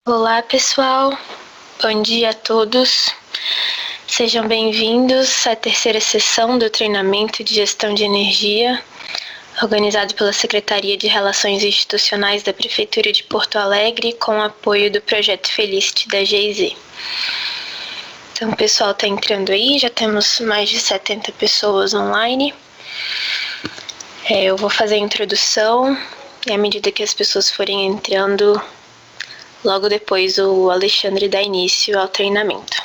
Olá, pessoal. Bom dia a todos. Sejam bem-vindos à terceira sessão do treinamento de gestão de energia, organizado pela Secretaria de Relações Institucionais da Prefeitura de Porto Alegre, com apoio do Projeto Felicity da GIZ. Então, o pessoal está entrando aí, já temos mais de 70 pessoas online. Eu vou fazer a introdução e à medida que as pessoas forem entrando, logo depois o Alexandre dá início ao treinamento.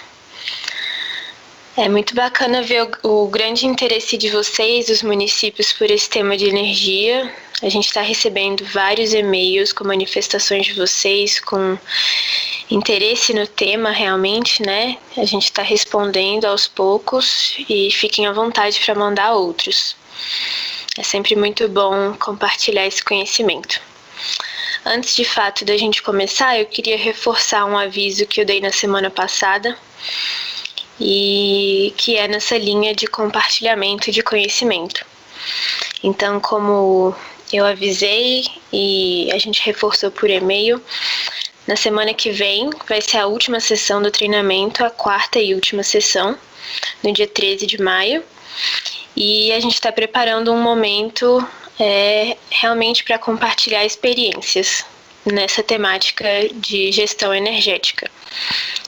É muito bacana ver o grande interesse de vocês, dos municípios, por esse tema de energia. A gente está recebendo vários e-mails com manifestações de vocês, com interesse no tema realmente, né? A gente está respondendo aos poucos e fiquem à vontade para mandar outros. É sempre muito bom compartilhar esse conhecimento. Antes de fato da gente começar, eu queria reforçar um aviso que eu dei na semana passada e que é nessa linha de compartilhamento de conhecimento. Então, como eu avisei e a gente reforçou por e-mail, na semana que vem vai ser a última sessão do treinamento, a quarta e última sessão, no dia 13 de maio, e a gente está preparando um momento realmente para compartilhar experiências nessa temática de gestão energética,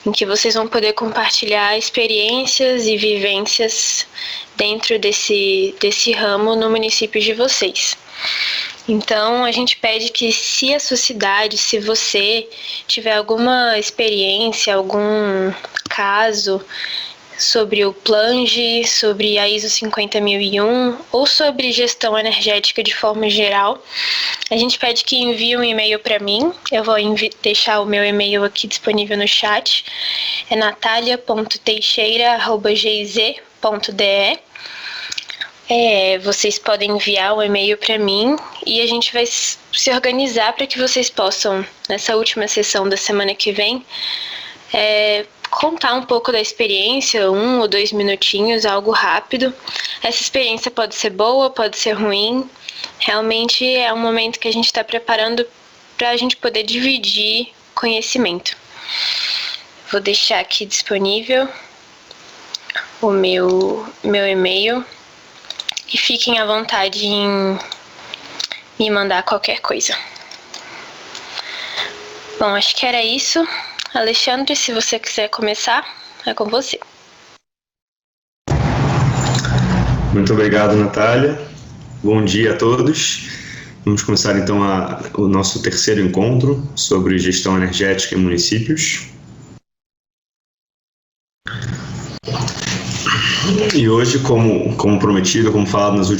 em que vocês vão poder compartilhar experiências e vivências dentro desse ramo no município de vocês. Então, a gente pede que, se a sua cidade, se você tiver alguma experiência, algum caso sobre o Plange, sobre a ISO 50001 ou sobre gestão energética de forma geral, a gente pede que envie um e-mail para mim. Eu vou deixar o meu e-mail aqui disponível no chat. É natalia.teixeira@giz.de. Vocês podem enviar um e-mail para mim e a gente vai se organizar para que vocês possam, nessa última sessão da semana que vem, contar um pouco da experiência, 1 ou 2 minutinhos, algo rápido. Essa experiência pode ser boa, pode ser ruim. Realmente é um momento que a gente está preparando para a gente poder dividir conhecimento. Vou deixar aqui disponível o meu e-mail e fiquem à vontade em me mandar qualquer coisa. Bom, acho que era isso. Alexandre, se você quiser começar, é com você. Muito obrigado, Natália. Bom dia a todos. Vamos começar então o nosso terceiro encontro sobre gestão energética em municípios. E hoje, como prometido, como falado nos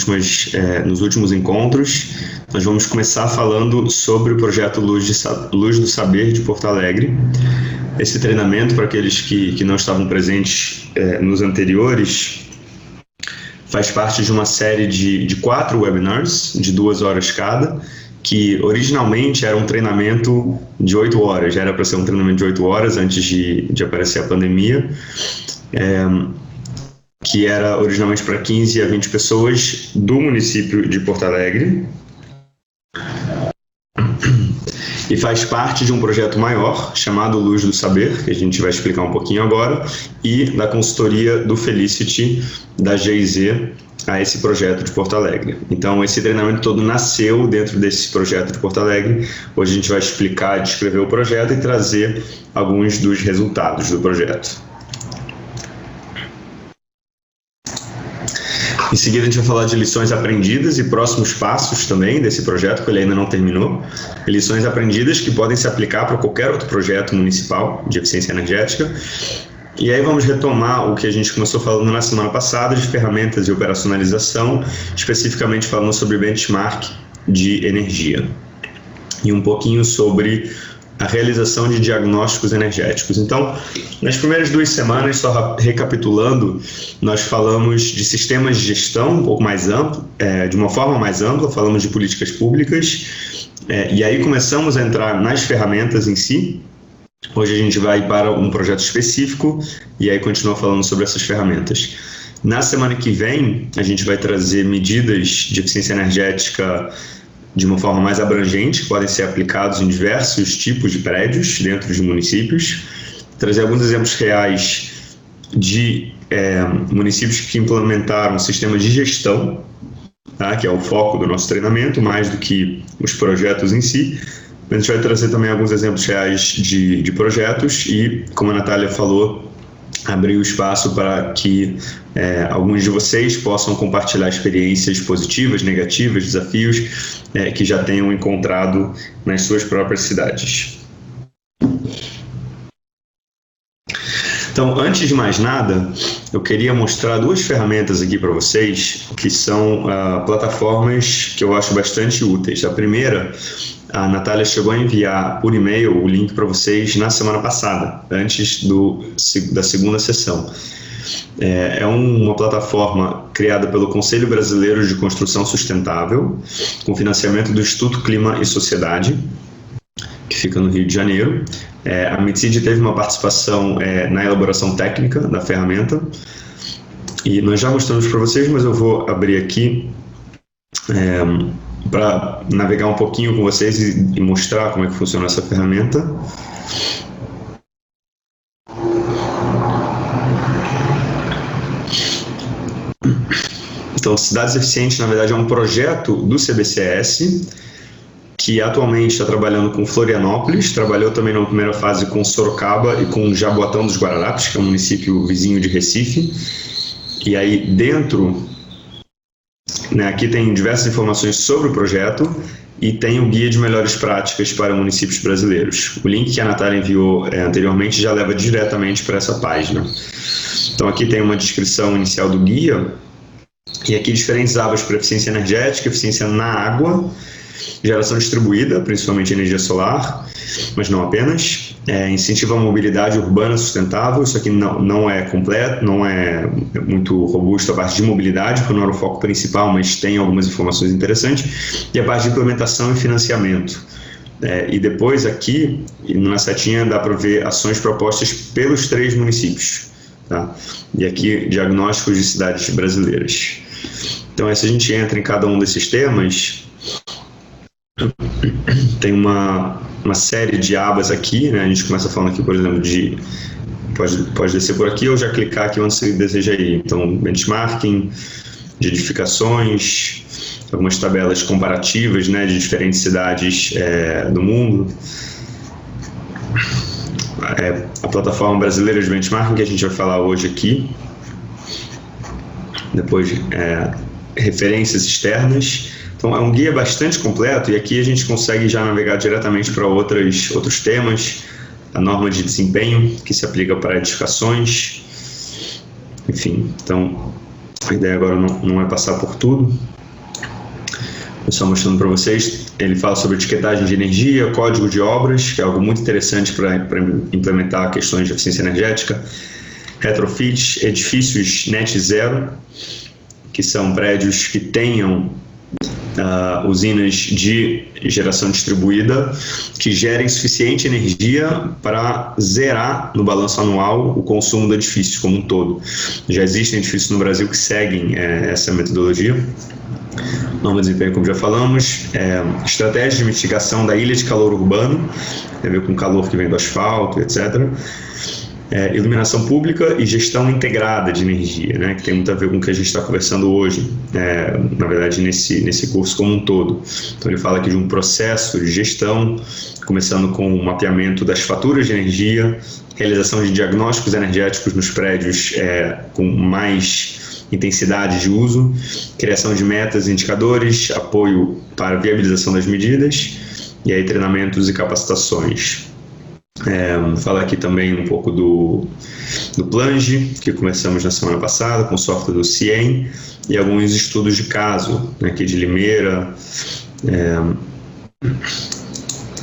últimos encontros, nós vamos começar falando sobre o projeto Luz do Saber de Porto Alegre. Esse treinamento, para aqueles que não estavam presentes nos anteriores, faz parte de uma série de 4 webinars, de 2 horas cada, que originalmente era um treinamento de 8 horas, já era para ser um treinamento de 8 horas antes de aparecer a pandemia, que era originalmente para 15 a 20 pessoas do município de Porto Alegre, e faz parte de um projeto maior chamado Luz do Saber, que a gente vai explicar um pouquinho agora, e da consultoria do Felicity da GIZ a esse projeto de Porto Alegre. Então, esse treinamento todo nasceu dentro desse projeto de Porto Alegre. Hoje a gente vai explicar, descrever o projeto e trazer alguns dos resultados do projeto. Em seguida, a gente vai falar de lições aprendidas e próximos passos também desse projeto, que ele ainda não terminou. Lições aprendidas que podem se aplicar para qualquer outro projeto municipal de eficiência energética. E aí vamos retomar o que a gente começou falando na semana passada de ferramentas e operacionalização, especificamente falando sobre benchmark de energia. E um pouquinho sobre a realização de diagnósticos energéticos. Então, nas primeiras 2 semanas, só recapitulando, nós falamos de sistemas de gestão um pouco mais amplo, de uma forma mais ampla, falamos de políticas públicas, e aí começamos a entrar nas ferramentas em si. Hoje a gente vai para um projeto específico e aí continua falando sobre essas ferramentas. Na semana que vem, a gente vai trazer medidas de eficiência energética de uma forma mais abrangente, que podem ser aplicados em diversos tipos de prédios dentro de municípios. Trazer alguns exemplos reais de municípios que implementaram um sistema de gestão, tá? Que é o foco do nosso treinamento, mais do que os projetos em si. A gente vai trazer também alguns exemplos reais de projetos e, como a Natália falou, abrir o espaço para que alguns de vocês possam compartilhar experiências positivas, negativas, desafios que já tenham encontrado nas suas próprias cidades. Então, antes de mais nada, eu queria mostrar duas ferramentas aqui para vocês, que são plataformas que eu acho bastante úteis. A primeira, a Natália chegou a enviar por e-mail o link para vocês na semana passada, antes da segunda sessão. É uma plataforma criada pelo Conselho Brasileiro de Construção Sustentável, com financiamento do Instituto Clima e Sociedade, que fica no Rio de Janeiro. A Mitsid teve uma participação na elaboração técnica da ferramenta, e nós já mostramos para vocês, mas eu vou abrir aqui para navegar um pouquinho com vocês e mostrar como é que funciona essa ferramenta. Então, Cidades Eficientes, na verdade, é um projeto do CBCS, que atualmente está trabalhando com Florianópolis, trabalhou também na primeira fase com Sorocaba e com Jaboatão dos Guararapes, que é um município vizinho de Recife. E aí dentro, aqui tem diversas informações sobre o projeto e tem o Guia de Melhores Práticas para Municípios Brasileiros. O link que a Natália enviou anteriormente já leva diretamente para essa página. Então aqui tem uma descrição inicial do guia, e aqui diferentes abas para eficiência energética, eficiência na água, geração distribuída, principalmente energia solar, mas não apenas. Incentiva a mobilidade urbana sustentável. Isso aqui não é completo, não é muito robusto a parte de mobilidade, porque não era o foco principal, mas tem algumas informações interessantes. E a parte de implementação e financiamento. E depois aqui, na setinha, dá para ver ações propostas pelos 3 municípios. Tá? E aqui, diagnósticos de cidades brasileiras. Então, se a gente entra em cada um desses temas, tem uma série de abas aqui, né? A gente começa falando aqui, por exemplo, pode descer por aqui ou já clicar aqui onde você deseja ir. Então, benchmarking de edificações, algumas tabelas comparativas, né, de diferentes cidades do mundo. A plataforma brasileira de benchmarking, que a gente vai falar hoje aqui. Depois, referências externas. Então, é um guia bastante completo, e aqui a gente consegue já navegar diretamente para outros temas. A norma de desempenho, que se aplica para edificações. Enfim, então, a ideia agora não é passar por tudo. Eu só mostrando para vocês. Ele fala sobre etiquetagem de energia, código de obras, que é algo muito interessante para implementar questões de eficiência energética. Retrofits, edifícios net zero, que são prédios que tenham usinas de geração distribuída que gerem suficiente energia para zerar no balanço anual o consumo do edifício como um todo. Já existem edifícios no Brasil que seguem essa metodologia. Norma de desempenho, como já falamos, estratégia de mitigação da ilha de calor urbano, tem a ver com o calor que vem do asfalto, etc. Iluminação pública e gestão integrada de energia, né, que tem muito a ver com o que a gente está conversando hoje, na verdade, nesse curso como um todo. Então, ele fala aqui de um processo de gestão, começando com o mapeamento das faturas de energia, realização de diagnósticos energéticos nos prédios com mais intensidade de uso, criação de metas e indicadores, apoio para a viabilização das medidas, e aí treinamentos e capacitações. Fala aqui também um pouco do Plange, que começamos na semana passada, com o software do CIEM, e alguns estudos de caso, né, aqui de Limeira,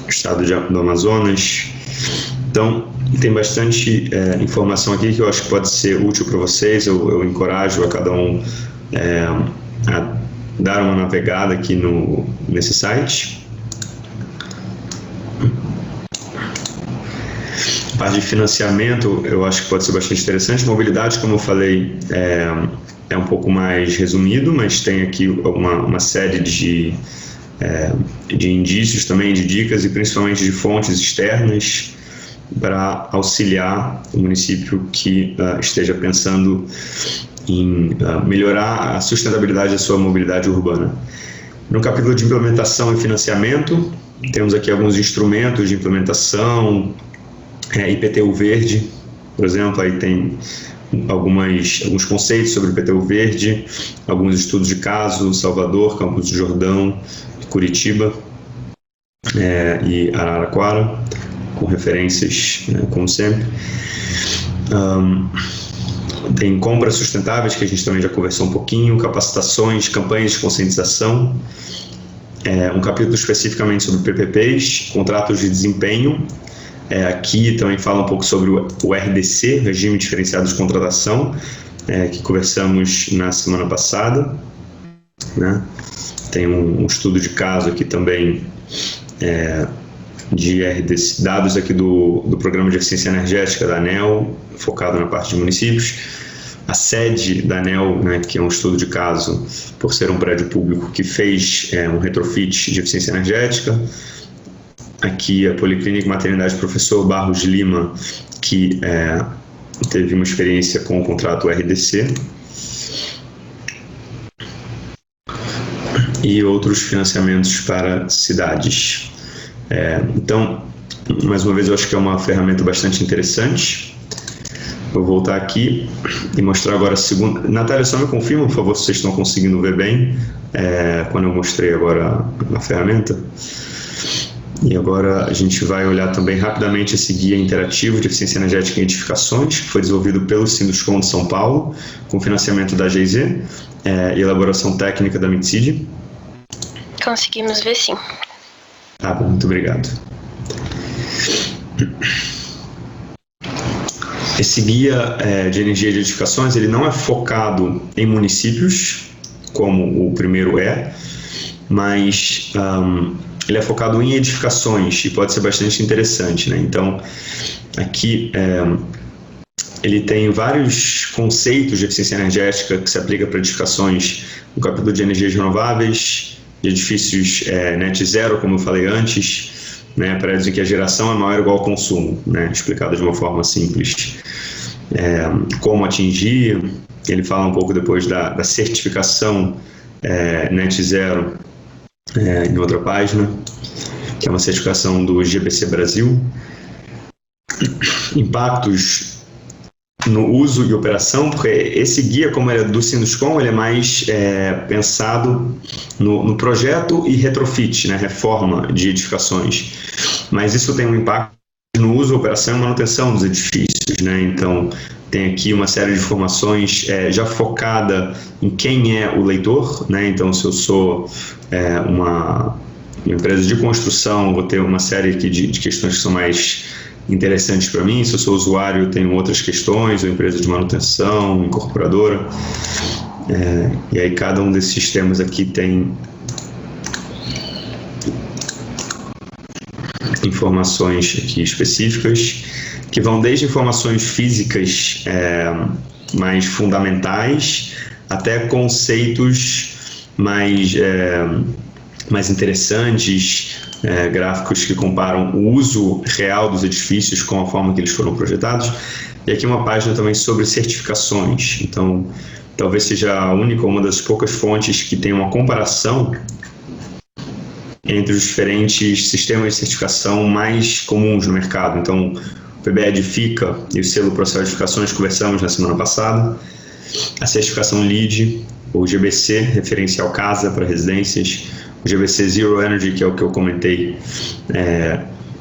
estado do Amazonas. Então, tem bastante informação aqui que eu acho que pode ser útil para vocês. Eu encorajo a cada um a dar uma navegada aqui nesse site. A parte de financiamento eu acho que pode ser bastante interessante. Mobilidade, como eu falei, é um pouco mais resumido, mas tem aqui uma série de de indícios também, de dicas e principalmente de fontes externas para auxiliar o município que esteja pensando em melhorar a sustentabilidade da sua mobilidade urbana. No capítulo de implementação e financiamento, temos aqui alguns instrumentos de implementação, IPTU verde, por exemplo, aí tem alguns conceitos sobre IPTU verde, alguns estudos de caso, Salvador, Campos do Jordão, Curitiba e Araraquara, com referências, como sempre. Tem compras sustentáveis, que a gente também já conversou um pouquinho, capacitações, campanhas de conscientização, um capítulo especificamente sobre PPPs, contratos de desempenho. Aqui também fala um pouco sobre o RDC, Regime Diferenciado de Contratação, que conversamos na semana passada, né? Tem um estudo de caso aqui também de RDC, dados aqui do Programa de Eficiência Energética da ANEEL, focado na parte de municípios. A sede da ANEEL, né, que é um estudo de caso, por ser um prédio público que fez um retrofit de eficiência energética. Aqui a Policlínica e Maternidade Professor Barros Lima, que teve uma experiência com o contrato RDC. E outros financiamentos para cidades. Então, mais uma vez, eu acho que é uma ferramenta bastante interessante. Vou voltar aqui e mostrar agora a segunda. Natália, só me confirma, por favor, se vocês estão conseguindo ver bem quando eu mostrei agora a ferramenta. E agora a gente vai olhar também rapidamente esse guia interativo de eficiência energética e edificações, que foi desenvolvido pelo Sinduscom de São Paulo, com financiamento da GIZ e elaboração técnica da MITSID. Conseguimos ver, sim. Tá bom, muito obrigado. Esse guia de energia de edificações, ele não é focado em municípios, como o primeiro mas ele é focado em edificações e pode ser bastante interessante, né? Então, aqui ele tem vários conceitos de eficiência energética que se aplica para edificações no capítulo de energias renováveis, de edifícios net zero, como eu falei antes, né, prédios em que a geração é maior ou igual ao consumo, né, explicado de uma forma simples. Como atingir, ele fala um pouco depois da certificação net zero em outra página, que é uma certificação do GBC Brasil. Impactos no uso e operação, porque esse guia, como ele é do Sinduscom, ele é mais pensado no projeto e retrofit, né, reforma de edificações. Mas isso tem um impacto no uso, operação e manutenção dos edifícios, né? Então, tem aqui uma série de informações já focada em quem é o leitor, né? Então, se eu sou uma empresa de construção, vou ter uma série aqui de questões que são mais interessantes para mim. Se eu sou usuário, eu tenho outras questões, ou empresa de manutenção, incorporadora. E aí cada um desses sistemas aqui tem informações aqui específicas, que vão desde informações físicas mais fundamentais até conceitos mais interessantes, gráficos que comparam o uso real dos edifícios com a forma que eles foram projetados. E aqui uma página também sobre certificações. Então, talvez seja a única, uma das poucas fontes que tem uma comparação entre os diferentes sistemas de certificação mais comuns no mercado. Então, o PBE Edifica e o selo Processo de Edificações, conversamos na semana passada. A certificação LEED, o GBC, referencial casa para residências, o GBC Zero Energy, que é o que eu comentei,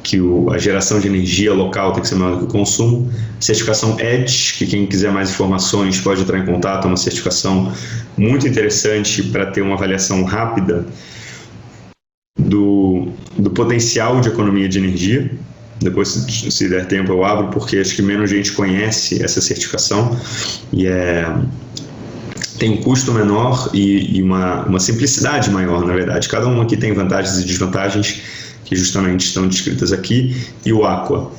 que a geração de energia local tem que ser maior do que o consumo. Certificação EDGE, que quem quiser mais informações pode entrar em contato, é uma certificação muito interessante para ter uma avaliação rápida do potencial de economia de energia. Depois, se der tempo, eu abro, porque acho que menos gente conhece essa certificação e tem um custo menor e uma simplicidade maior, na verdade. Cada um aqui tem vantagens e desvantagens que justamente estão descritas aqui, e o Aqua,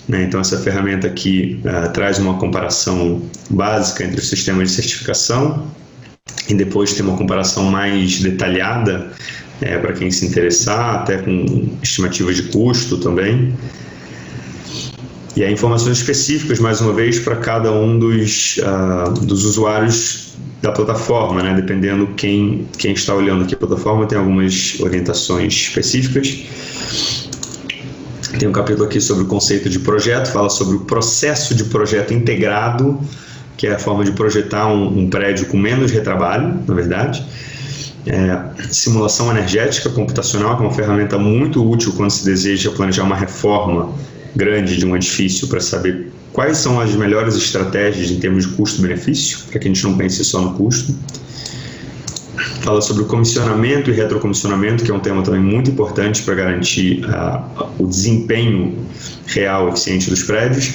né? Então, essa ferramenta aqui traz uma comparação básica entre os sistemas de certificação e depois tem uma comparação mais detalhada para quem se interessar, até com estimativas de custo também. E aí, informações específicas, mais uma vez, para cada um dos usuários da plataforma, né? Dependendo quem está olhando aqui a plataforma, tem algumas orientações específicas. Tem um capítulo aqui sobre o conceito de projeto, fala sobre o processo de projeto integrado, que é a forma de projetar um prédio com menos retrabalho, na verdade. Simulação energética computacional, que é uma ferramenta muito útil quando se deseja planejar uma reforma grande de um edifício, para saber quais são as melhores estratégias em termos de custo-benefício, para que a gente não pense só no custo. Fala sobre o comissionamento e retrocomissionamento, que é um tema também muito importante para garantir o desempenho real e eficiente dos prédios.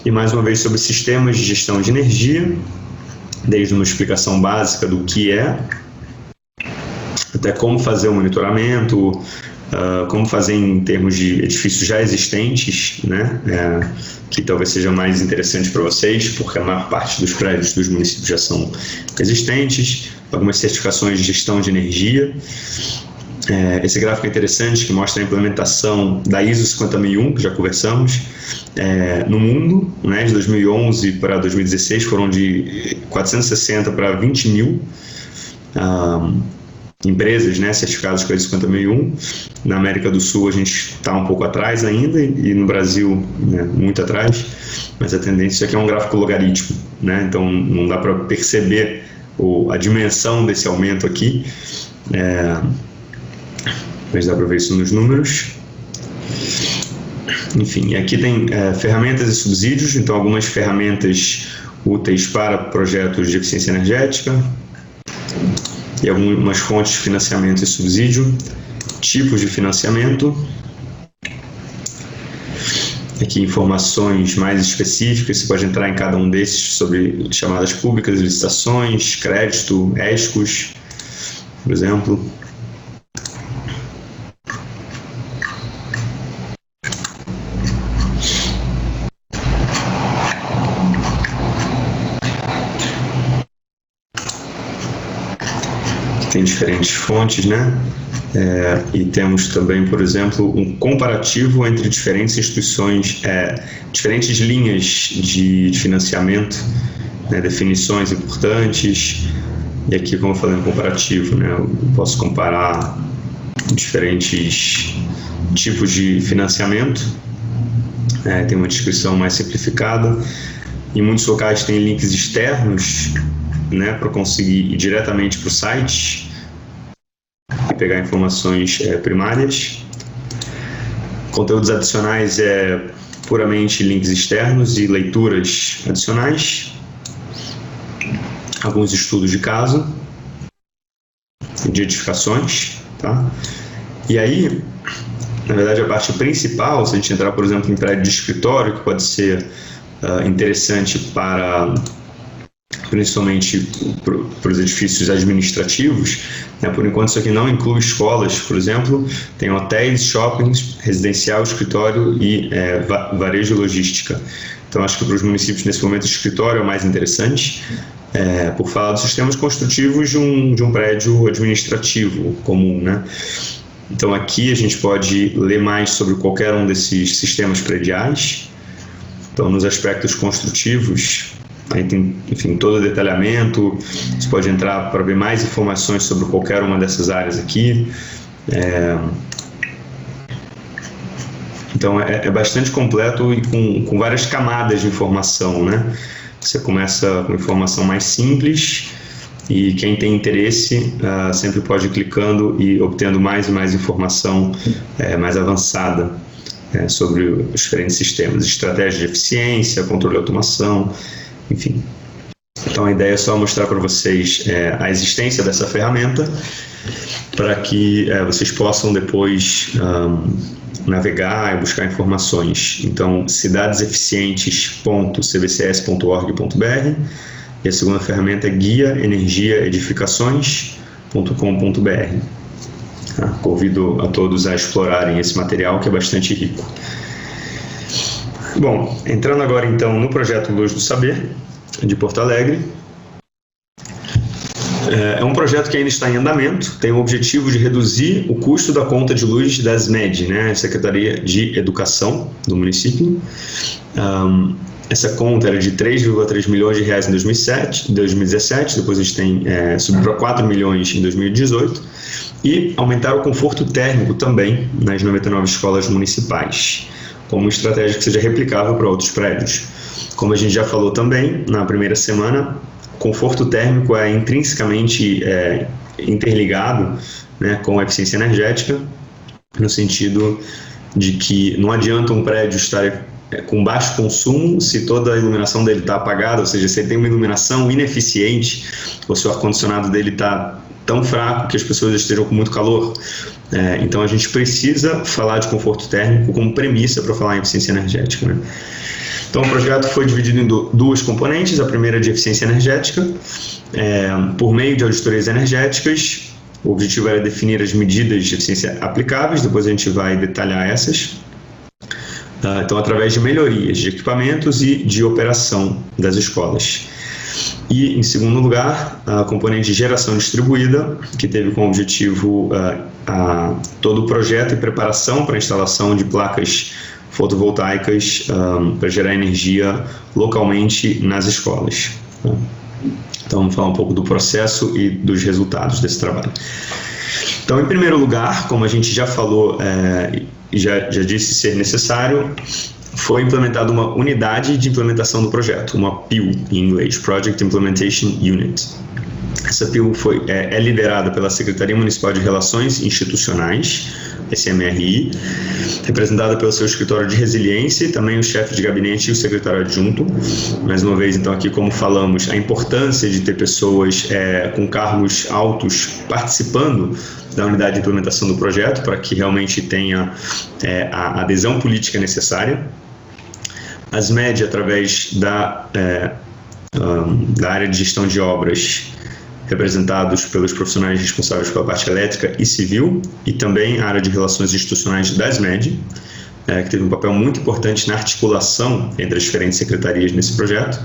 E mais uma vez sobre sistemas de gestão de energia, desde uma explicação básica do que é, até como fazer o monitoramento, como fazer em termos de edifícios já existentes, né? Que talvez seja mais interessante para vocês, porque a maior parte dos prédios dos municípios já são existentes, algumas certificações de gestão de energia. Esse gráfico é interessante, que mostra a implementação da ISO 50001, que já conversamos, no mundo, né? De 2011 para 2016 foram de 460 para 20 mil empresas, né, certificadas com a ISO 50001. Na América do Sul a gente está um pouco atrás ainda, e no Brasil, né, muito atrás, mas a tendência aqui é um gráfico logarítmico, né, então não dá para perceber a dimensão desse aumento aqui, mas dá para ver isso nos números. Enfim, aqui tem ferramentas e subsídios, então algumas ferramentas úteis para projetos de eficiência energética, e algumas fontes de financiamento e subsídio, tipos de financiamento. Aqui informações mais específicas, você pode entrar em cada um desses sobre chamadas públicas, licitações, crédito, ESCOs, por exemplo. Tem diferentes fontes, né? E temos também, por exemplo, um comparativo entre diferentes instituições, diferentes linhas de financiamento, né? Definições importantes. E aqui, como eu falei, um comparativo, né? Eu posso comparar diferentes tipos de financiamento. Tem uma descrição mais simplificada. Em muitos locais tem links externos, né, para conseguir ir diretamente para o site e pegar informações primárias. Conteúdos adicionais puramente links externos e leituras adicionais. Alguns estudos de caso, de edificações, tá? E aí, na verdade, a parte principal, se a gente entrar, por exemplo, em prédio de escritório, que pode ser interessante para principalmente para os edifícios administrativos, né? Por enquanto isso aqui não inclui escolas, por exemplo, tem hotéis, shoppings, residencial, escritório e varejo e logística. Então acho que para os municípios nesse momento o escritório é o mais interessante, por falar dos sistemas construtivos de um prédio administrativo comum, né? Então aqui a gente pode ler mais sobre qualquer um desses sistemas prediais. Então nos aspectos construtivos, aí tem, enfim, todo o detalhamento. Você pode entrar para ver mais informações sobre qualquer uma dessas áreas aqui. Então é bastante completo e com várias camadas de informação, né? Você começa com informação mais simples e quem tem interesse sempre pode ir clicando e obtendo mais e mais informação mais avançada sobre os diferentes sistemas, estratégia de eficiência, controle e automação, enfim. Então a ideia é só mostrar para vocês a existência dessa ferramenta para que vocês possam depois navegar e buscar informações. Então, cidadeseficientes.cbcs.org.br, e a segunda ferramenta é guiaenergiaedificações.com.br. Convido a todos a explorarem esse material, que é bastante rico. Bom, entrando agora então no projeto Luz do Saber, de Porto Alegre. É um projeto que ainda está em andamento, tem o objetivo de reduzir o custo da conta de luz da SMED, né, Secretaria de Educação do município. Essa conta era de 3,3 milhões de reais em 2017, depois a gente subiu para 4 milhões em 2018, e aumentar o conforto térmico também nas 99 escolas municipais, como estratégia que seja replicável para outros prédios. Como a gente já falou também na primeira semana, conforto térmico é intrinsecamente interligado, né, com a eficiência energética, no sentido de que não adianta um prédio estar com baixo consumo se toda a iluminação dele está apagada, ou seja, se ele tem uma iluminação ineficiente, ou se o ar-condicionado dele está tão fraco que as pessoas estejam com muito calor. Então a gente precisa falar de conforto térmico como premissa para falar em eficiência energética, né? Então o projeto foi dividido em duas componentes. A primeira é de eficiência energética, por meio de auditorias energéticas. O objetivo era definir as medidas de eficiência aplicáveis, depois a gente vai detalhar essas. Então, através de melhorias de equipamentos e de operação das escolas. E, em segundo lugar, a componente de geração distribuída, que teve como objetivo todo o projeto e preparação para a instalação de placas fotovoltaicas para gerar energia localmente nas escolas. Então, vamos falar um pouco do processo e dos resultados desse trabalho. Então, em primeiro lugar, como a gente já falou e já disse ser necessário, foi implementada uma unidade de implementação do projeto, uma PIU em inglês, Project Implementation Unit. Essa PIU é liderada pela Secretaria Municipal de Relações Institucionais, SMRI, representada pelo seu escritório de resiliência e também o chefe de gabinete e o secretário adjunto. Mais uma vez, então, aqui, como falamos, a importância de ter pessoas com cargos altos participando da unidade de implementação do projeto, para que realmente tenha a adesão política necessária. As SMED, através da área de gestão de obras, representados pelos profissionais responsáveis pela parte elétrica e civil, e também a área de relações institucionais da SMED, que teve um papel muito importante na articulação entre as diferentes secretarias nesse projeto.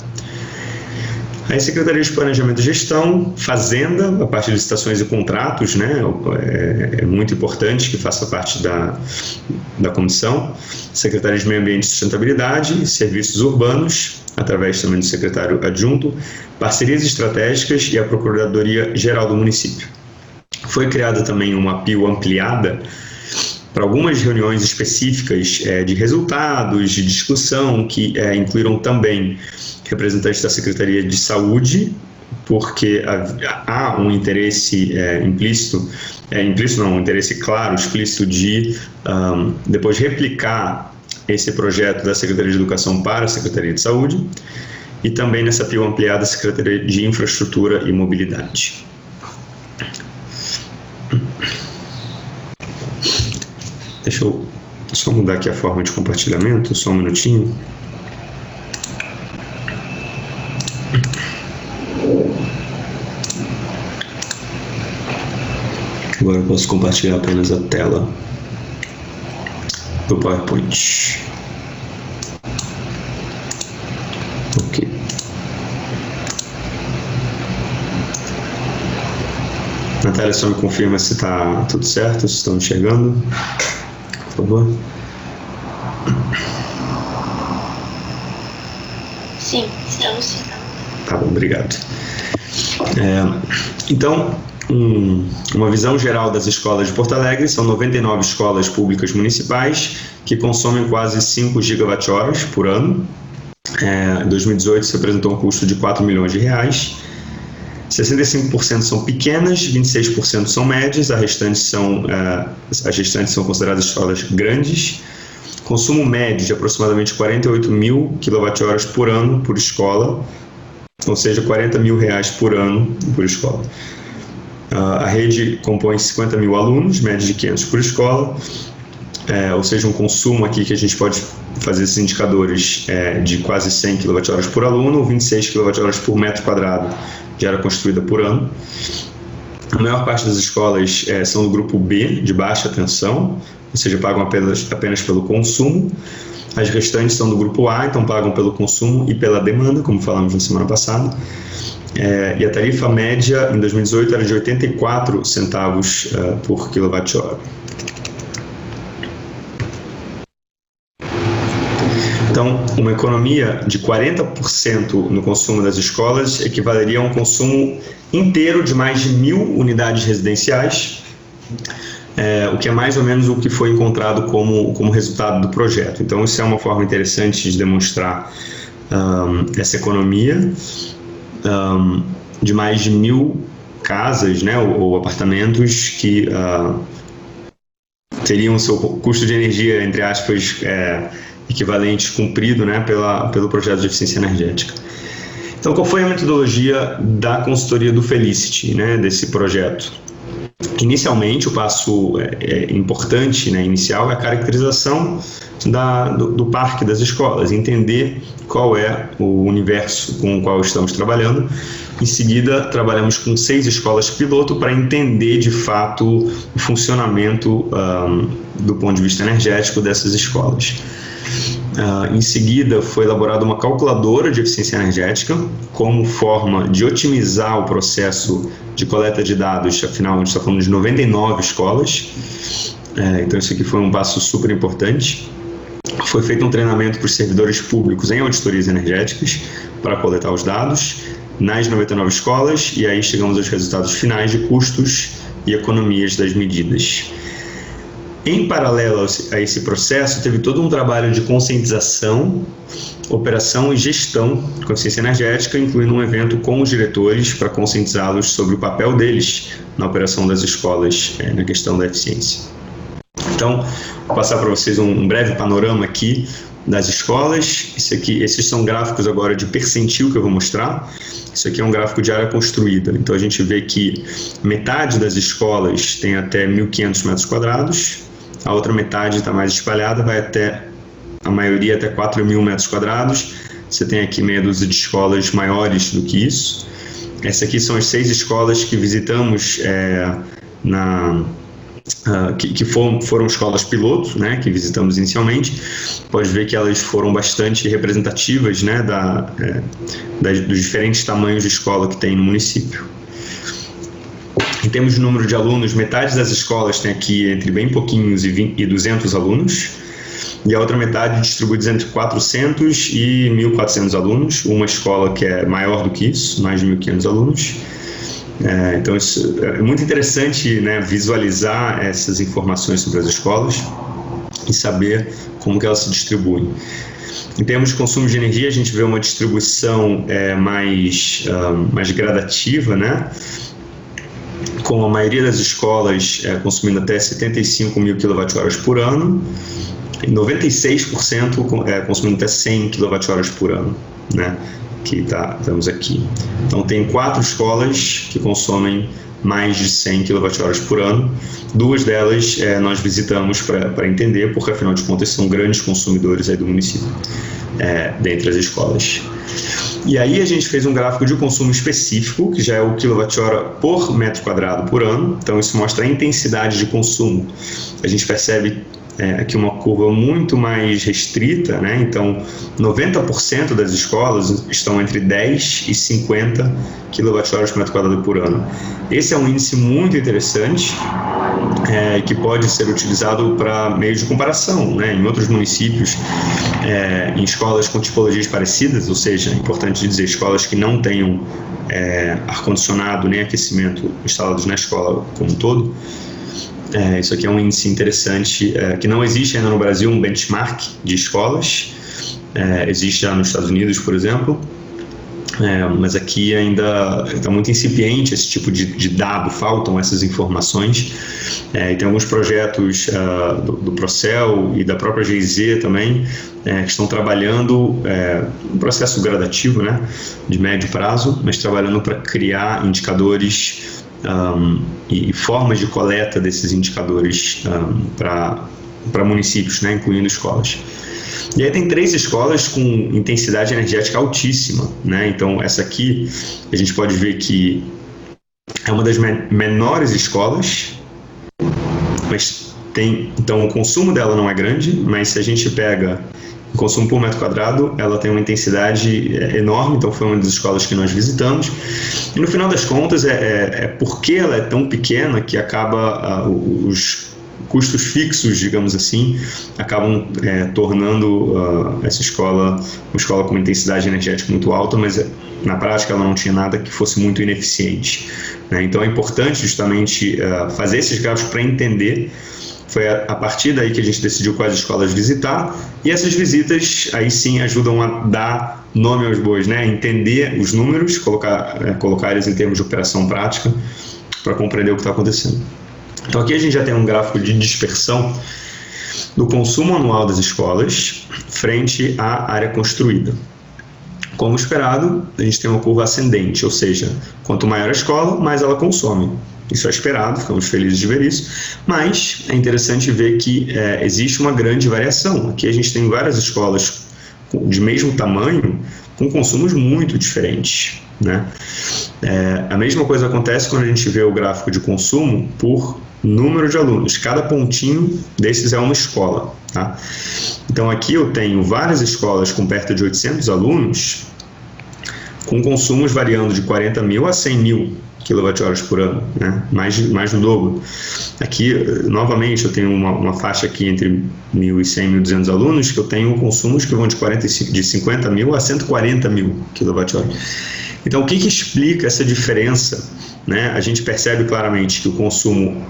Aí, Secretaria de Planejamento e Gestão, Fazenda, a parte de licitações e contratos, né, é muito importante que faça parte da comissão. Secretaria de Meio Ambiente e Sustentabilidade, Serviços Urbanos, através também do secretário adjunto, Parcerias Estratégicas e a Procuradoria-Geral do município. Foi criada também uma PIU ampliada para algumas reuniões específicas de resultados, de discussão, que incluíram também representantes da Secretaria de Saúde, porque há um interesse um interesse claro, explícito de depois replicar esse projeto da Secretaria de Educação para a Secretaria de Saúde, e também nessa PIU ampliada a Secretaria de Infraestrutura e Mobilidade. Deixa eu só mudar aqui a forma de compartilhamento, só um minutinho. Agora eu posso compartilhar apenas a tela do PowerPoint. Ok. Natália, só me confirma se está tudo certo, se estão enxergando, por favor. Sim, estamos sim. Tá bom, obrigado. Então, uma visão geral das escolas de Porto Alegre: são 99 escolas públicas municipais que consomem quase 5 gigawatt-horas por ano. Em 2018, isso representou um custo de 4 milhões de reais. 65% são pequenas, 26% são médias, as restantes são consideradas escolas grandes. Consumo médio de aproximadamente 48 mil kWh por ano por escola, ou seja, 40 mil reais por ano por escola. A rede compõe 50 mil alunos, média de 500 por escola, ou seja, um consumo aqui que a gente pode fazer esses indicadores de quase 100 kWh por aluno, ou 26 kWh por metro quadrado de área construída por ano. A maior parte das escolas são do grupo B, de baixa tensão, ou seja, pagam apenas pelo consumo. As restantes são do grupo A, então pagam pelo consumo e pela demanda, como falamos na semana passada. e a tarifa média em 2018 era de 84 centavos por quilowatt-hora. Então, uma economia de 40% no consumo das escolas equivaleria a um consumo inteiro de mais de 1.000 unidades residenciais, o que é mais ou menos o que foi encontrado como resultado do projeto. Então, isso é uma forma interessante de demonstrar essa economia de mais de 1.000 casas, né, ou apartamentos que teriam seu custo de energia, entre aspas, equivalente cumprido, né, pelo projeto de eficiência energética. Então, qual foi a metodologia da consultoria do Felicity, né, desse projeto? Inicialmente, o passo importante, né, inicial é a caracterização do parque das escolas, entender qual é o universo com o qual estamos trabalhando. Em seguida, trabalhamos com 6 escolas piloto para entender de fato o funcionamento do ponto de vista energético dessas escolas. Em seguida, foi elaborada uma calculadora de eficiência energética como forma de otimizar o processo de coleta de dados. Afinal, a gente está falando de 99 escolas, então isso aqui foi um passo super importante. Foi feito um treinamento para os servidores públicos em auditorias energéticas para coletar os dados nas 99 escolas, e aí chegamos aos resultados finais de custos e economias das medidas. Em paralelo a esse processo, teve todo um trabalho de conscientização, operação e gestão com eficiência energética, incluindo um evento com os diretores para conscientizá-los sobre o papel deles na operação das escolas na questão da eficiência. Então, vou passar para vocês um breve panorama aqui das escolas. Esses são gráficos agora de percentil que eu vou mostrar. Isso aqui é um gráfico de área construída. Então, a gente vê que metade das escolas tem até 1.500 metros quadrados, a outra metade está mais espalhada, vai até, a maioria até 4.000 metros quadrados. Você tem aqui meia dúzia de escolas maiores do que isso. Essas aqui são as 6 escolas que visitamos que foram escolas piloto, né, que visitamos inicialmente. Pode ver que elas foram bastante representativas, né, dos diferentes tamanhos de escola que tem no município. Em termos de número de alunos, metade das escolas tem aqui entre bem pouquinhos e 200 alunos, e a outra metade distribuídos entre 400 e 1.400 alunos, uma escola que é maior do que isso, mais de 1.500 alunos. Então, isso é muito interessante, né, visualizar essas informações sobre as escolas e saber como que elas se distribuem. Em termos de consumo de energia, a gente vê uma distribuição mais gradativa, né, com a maioria das escolas consumindo até 75.000 kWh por ano, e 96% consumindo até 100 kWh por ano, né, que estamos aqui. Então, tem 4 escolas que consomem mais de 100 kWh por ano. 2 delas nós visitamos para entender, porque afinal de contas são grandes consumidores aí do município, dentre as escolas. E aí a gente fez um gráfico de consumo específico, que já é o quilowatt-hora por metro quadrado por ano. Então, isso mostra a intensidade de consumo. A gente percebe aqui uma curva muito mais restrita, né? Então, 90% das escolas estão entre 10 e 50 kWh por metro quadrado por ano. Esse é um índice muito interessante, que pode ser utilizado para meios de comparação, né? Em outros municípios, em escolas com tipologias parecidas, ou seja, é importante dizer, escolas que não tenham ar-condicionado nem aquecimento instalados na escola como um todo. Isso aqui é um índice interessante, que não existe ainda no Brasil um benchmark de escolas, existe já nos Estados Unidos, por exemplo, mas aqui ainda está muito incipiente esse tipo de dado, faltam essas informações. E tem alguns projetos do Procel e da própria GIZ também, que estão trabalhando um processo gradativo, né, de médio prazo, mas trabalhando para criar indicadores e formas de coleta desses indicadores para municípios, né, incluindo escolas. E aí tem 3 escolas com intensidade energética altíssima, né? Então essa aqui a gente pode ver que é uma das menores escolas, mas então o consumo dela não é grande, mas se a gente pega o consumo por metro quadrado, ela tem uma intensidade enorme, então foi uma das escolas que nós visitamos. E no final das contas, porque ela é tão pequena que acaba os custos fixos, digamos assim, acabam tornando essa escola uma escola com uma intensidade energética muito alta, mas na prática ela não tinha nada que fosse muito ineficiente, né? Então é importante justamente fazer esses gráficos para entender. Foi a partir daí que a gente decidiu quais escolas visitar, e essas visitas aí sim ajudam a dar nome aos bois, né? Entender os números, colocar eles em termos de operação prática para compreender o que está acontecendo. Então aqui a gente já tem um gráfico de dispersão do consumo anual das escolas frente à área construída. Como esperado, a gente tem uma curva ascendente, ou seja, quanto maior a escola, mais ela consome. Isso é esperado, ficamos felizes de ver isso, mas é interessante ver que existe uma grande variação. Aqui a gente tem várias escolas de mesmo tamanho com consumos muito diferentes, né? A mesma coisa acontece quando a gente vê o gráfico de consumo por número de alunos. Cada pontinho desses é uma escola, tá? Então aqui eu tenho várias escolas com perto de 800 alunos, com consumos variando de 40 mil a 100 mil kWh por ano, né? mais do dobro. Aqui, novamente, eu tenho uma faixa aqui entre 1.100 e 1.200 alunos, que eu tenho consumos que vão de 50 mil a 140 mil kWh. Então, o que explica essa diferença, né? A gente percebe claramente que o consumo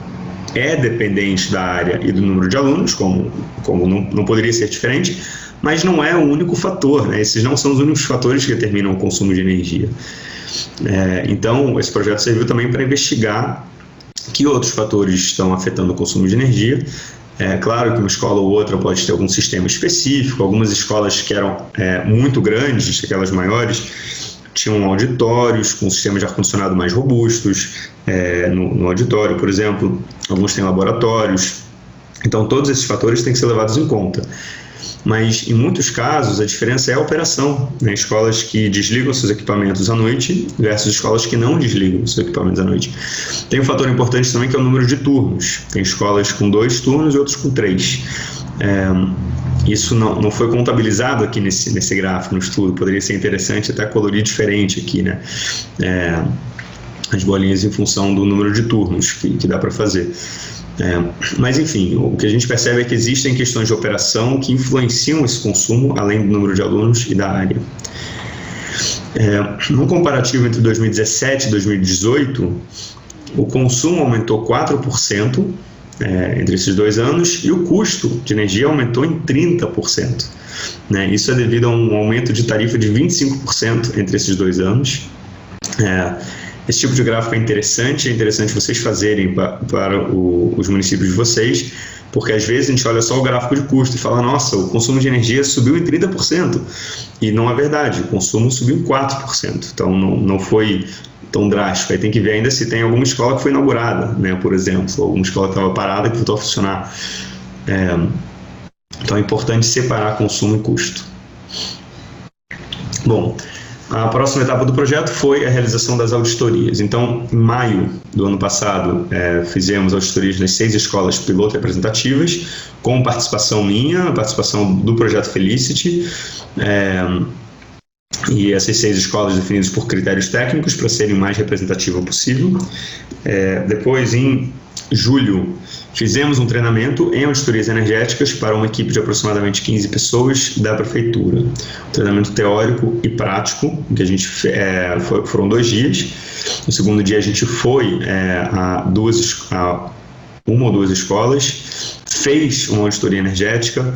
é dependente da área e do número de alunos, como não poderia ser diferente, mas não é o único fator, né? Esses não são os únicos fatores que determinam o consumo de energia. Então, esse projeto serviu também para investigar que outros fatores estão afetando o consumo de energia. É claro que uma escola ou outra pode ter algum sistema específico. Algumas escolas que eram muito grandes, aquelas maiores, tinham auditórios com sistemas de ar-condicionado mais robustos. No auditório, por exemplo, alguns têm laboratórios. Então, todos esses fatores têm que ser levados em conta. Mas, em muitos casos, a diferença é a operação, né? Escolas que desligam seus equipamentos à noite versus escolas que não desligam seus equipamentos à noite. Tem um fator importante também que é o número de turnos. Tem escolas com 2 turnos e outros com 3. Isso não foi contabilizado aqui nesse gráfico, no estudo. Poderia ser interessante até colorir diferente aqui, né? As bolinhas em função do número de turnos que dá para fazer. Mas enfim, o que a gente percebe é que existem questões de operação que influenciam esse consumo, além do número de alunos e da área. No comparativo entre 2017 e 2018, o consumo aumentou 4% entre esses 2 anos e o custo de energia aumentou em 30%. Né? Isso é devido a um aumento de tarifa de 25% entre esses 2 anos. Esse tipo de gráfico é interessante vocês fazerem para os municípios de vocês, porque às vezes a gente olha só o gráfico de custo e fala, nossa, o consumo de energia subiu em 30%, e não é verdade, o consumo subiu em 4%, então não foi tão drástico. Aí tem que ver ainda se tem alguma escola que foi inaugurada, né, por exemplo, ou alguma escola que estava parada que voltou a funcionar. Então é importante separar consumo e custo. Bom, a próxima etapa do projeto foi a realização das auditorias. Então, em maio do ano passado, fizemos auditorias nas 6 escolas piloto representativas, com participação minha, participação do projeto Felicity, e essas 6 escolas definidas por critérios técnicos para serem o mais representativas possível. Depois, em julho, fizemos um treinamento em auditorias energéticas para uma equipe de aproximadamente 15 pessoas da prefeitura. Um treinamento teórico e prático, que a gente foram 2 dias. No segundo dia a gente foi a uma ou duas escolas, fez uma auditoria energética.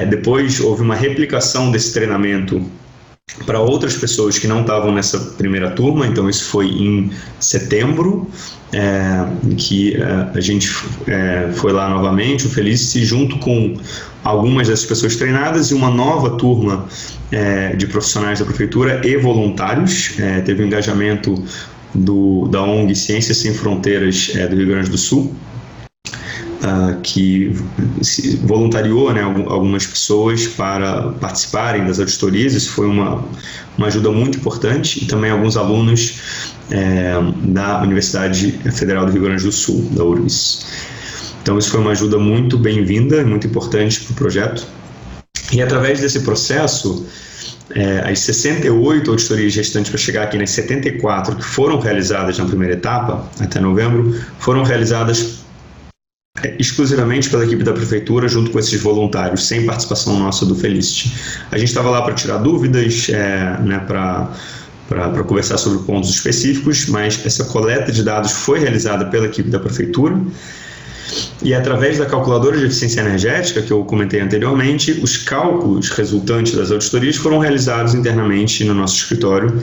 Depois houve uma replicação desse treinamento para outras pessoas que não estavam nessa primeira turma. Então isso foi em setembro, que a gente foi lá novamente, o Felicity, junto com algumas dessas pessoas treinadas e uma nova turma de profissionais da prefeitura e voluntários. Teve um engajamento da ONG Ciências Sem Fronteiras do Rio Grande do Sul, que se voluntariou, né, algumas pessoas para participarem das auditorias. Isso foi uma ajuda muito importante, e também alguns alunos da Universidade Federal do Rio Grande do Sul, da URGS. Então isso foi uma ajuda muito bem-vinda e muito importante para o projeto. E através desse processo, as 68 auditorias restantes para chegar aqui nas 74 que foram realizadas na primeira etapa, até novembro, foram realizadas exclusivamente pela equipe da prefeitura, junto com esses voluntários, sem participação nossa do Felicity. A gente estava lá para tirar dúvidas, para conversar sobre pontos específicos, mas essa coleta de dados foi realizada pela equipe da prefeitura. E através da calculadora de eficiência energética, que eu comentei anteriormente, os cálculos resultantes das auditorias foram realizados internamente no nosso escritório,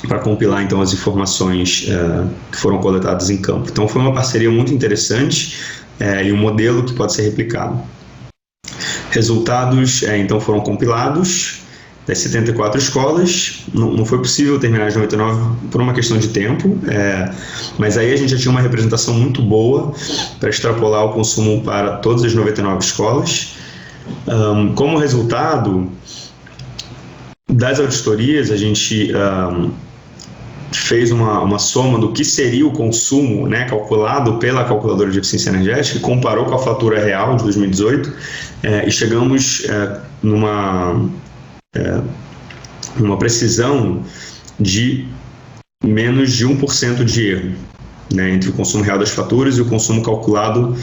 para compilar então as informações que foram coletadas em campo. Então foi uma parceria muito interessante e um modelo que pode ser replicado. Resultados então foram compilados das 74 escolas. Não foi possível terminar as 99 por uma questão de tempo, mas aí a gente já tinha uma representação muito boa para extrapolar o consumo para todas as 99 escolas. Como resultado das auditorias, a gente fez uma soma do que seria o consumo, calculado pela calculadora de eficiência energética, comparou com a fatura real de 2018 e chegamos numa precisão de menos de 1% de erro, entre o consumo real das faturas e o consumo calculado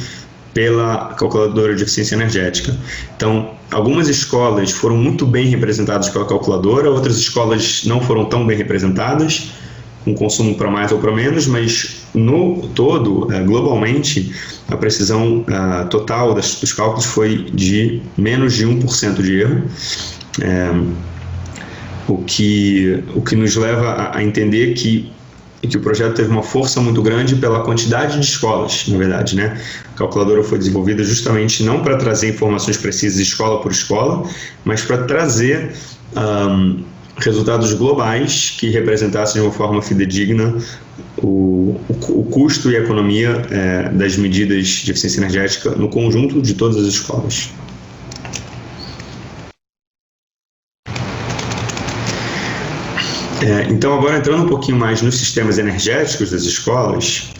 pela calculadora de eficiência energética. Então, algumas escolas foram muito bem representadas pela calculadora, outras escolas não foram tão bem representadas, com consumo para mais ou para menos, mas no todo, globalmente, a precisão total dos cálculos foi de menos de 1% de erro, o que nos leva a entender que o projeto teve uma força muito grande pela quantidade de escolas, na verdade, A calculadora foi desenvolvida justamente não para trazer informações precisas escola por escola, mas para trazer resultados globais que representassem de uma forma fidedigna o custo e a economia das medidas de eficiência energética no conjunto de todas as escolas. Então, agora entrando um pouquinho mais nos sistemas energéticos das escolas,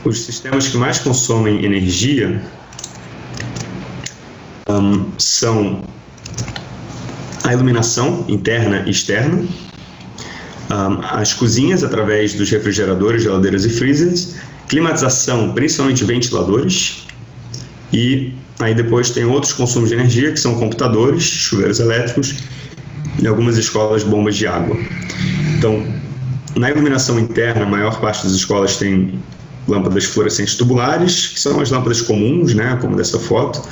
os sistemas que mais consomem energia são a iluminação interna e externa, as cozinhas através dos refrigeradores, geladeiras e freezers, climatização, principalmente ventiladores, e aí depois tem outros consumos de energia, que são computadores, chuveiros elétricos, em algumas escolas, bombas de água. Então, na iluminação interna, a maior parte das escolas tem lâmpadas fluorescentes tubulares, que são as lâmpadas comuns, como dessa foto,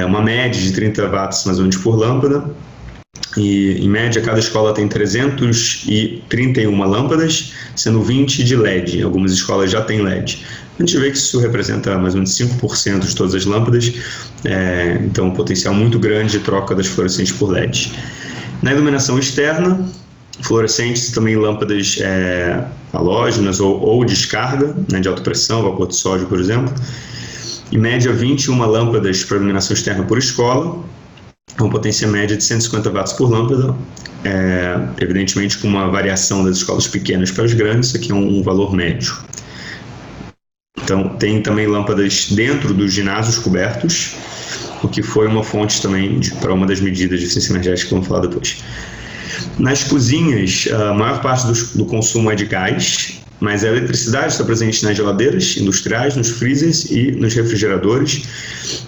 uma média de 30 watts mais ou menos por lâmpada, e em média cada escola tem 331 lâmpadas, sendo 20 de LED, algumas escolas já têm LED. A gente vê que isso representa mais ou menos 5% de todas as lâmpadas, então um potencial muito grande de troca das fluorescentes por LED. Na iluminação externa, fluorescentes também lâmpadas halógenas ou descarga, de alta pressão, vapor de sódio, por exemplo. Em média, 21 lâmpadas para iluminação externa por escola, com potência média de 150 watts por lâmpada, evidentemente com uma variação das escolas pequenas para as grandes, isso aqui é um valor médio. Então, tem também lâmpadas dentro dos ginásios cobertos, o que foi uma fonte também para uma das medidas de eficiência energética que vamos falar depois. Nas cozinhas, a maior parte do consumo é de gás, mas a eletricidade está presente nas geladeiras industriais, nos freezers e nos refrigeradores.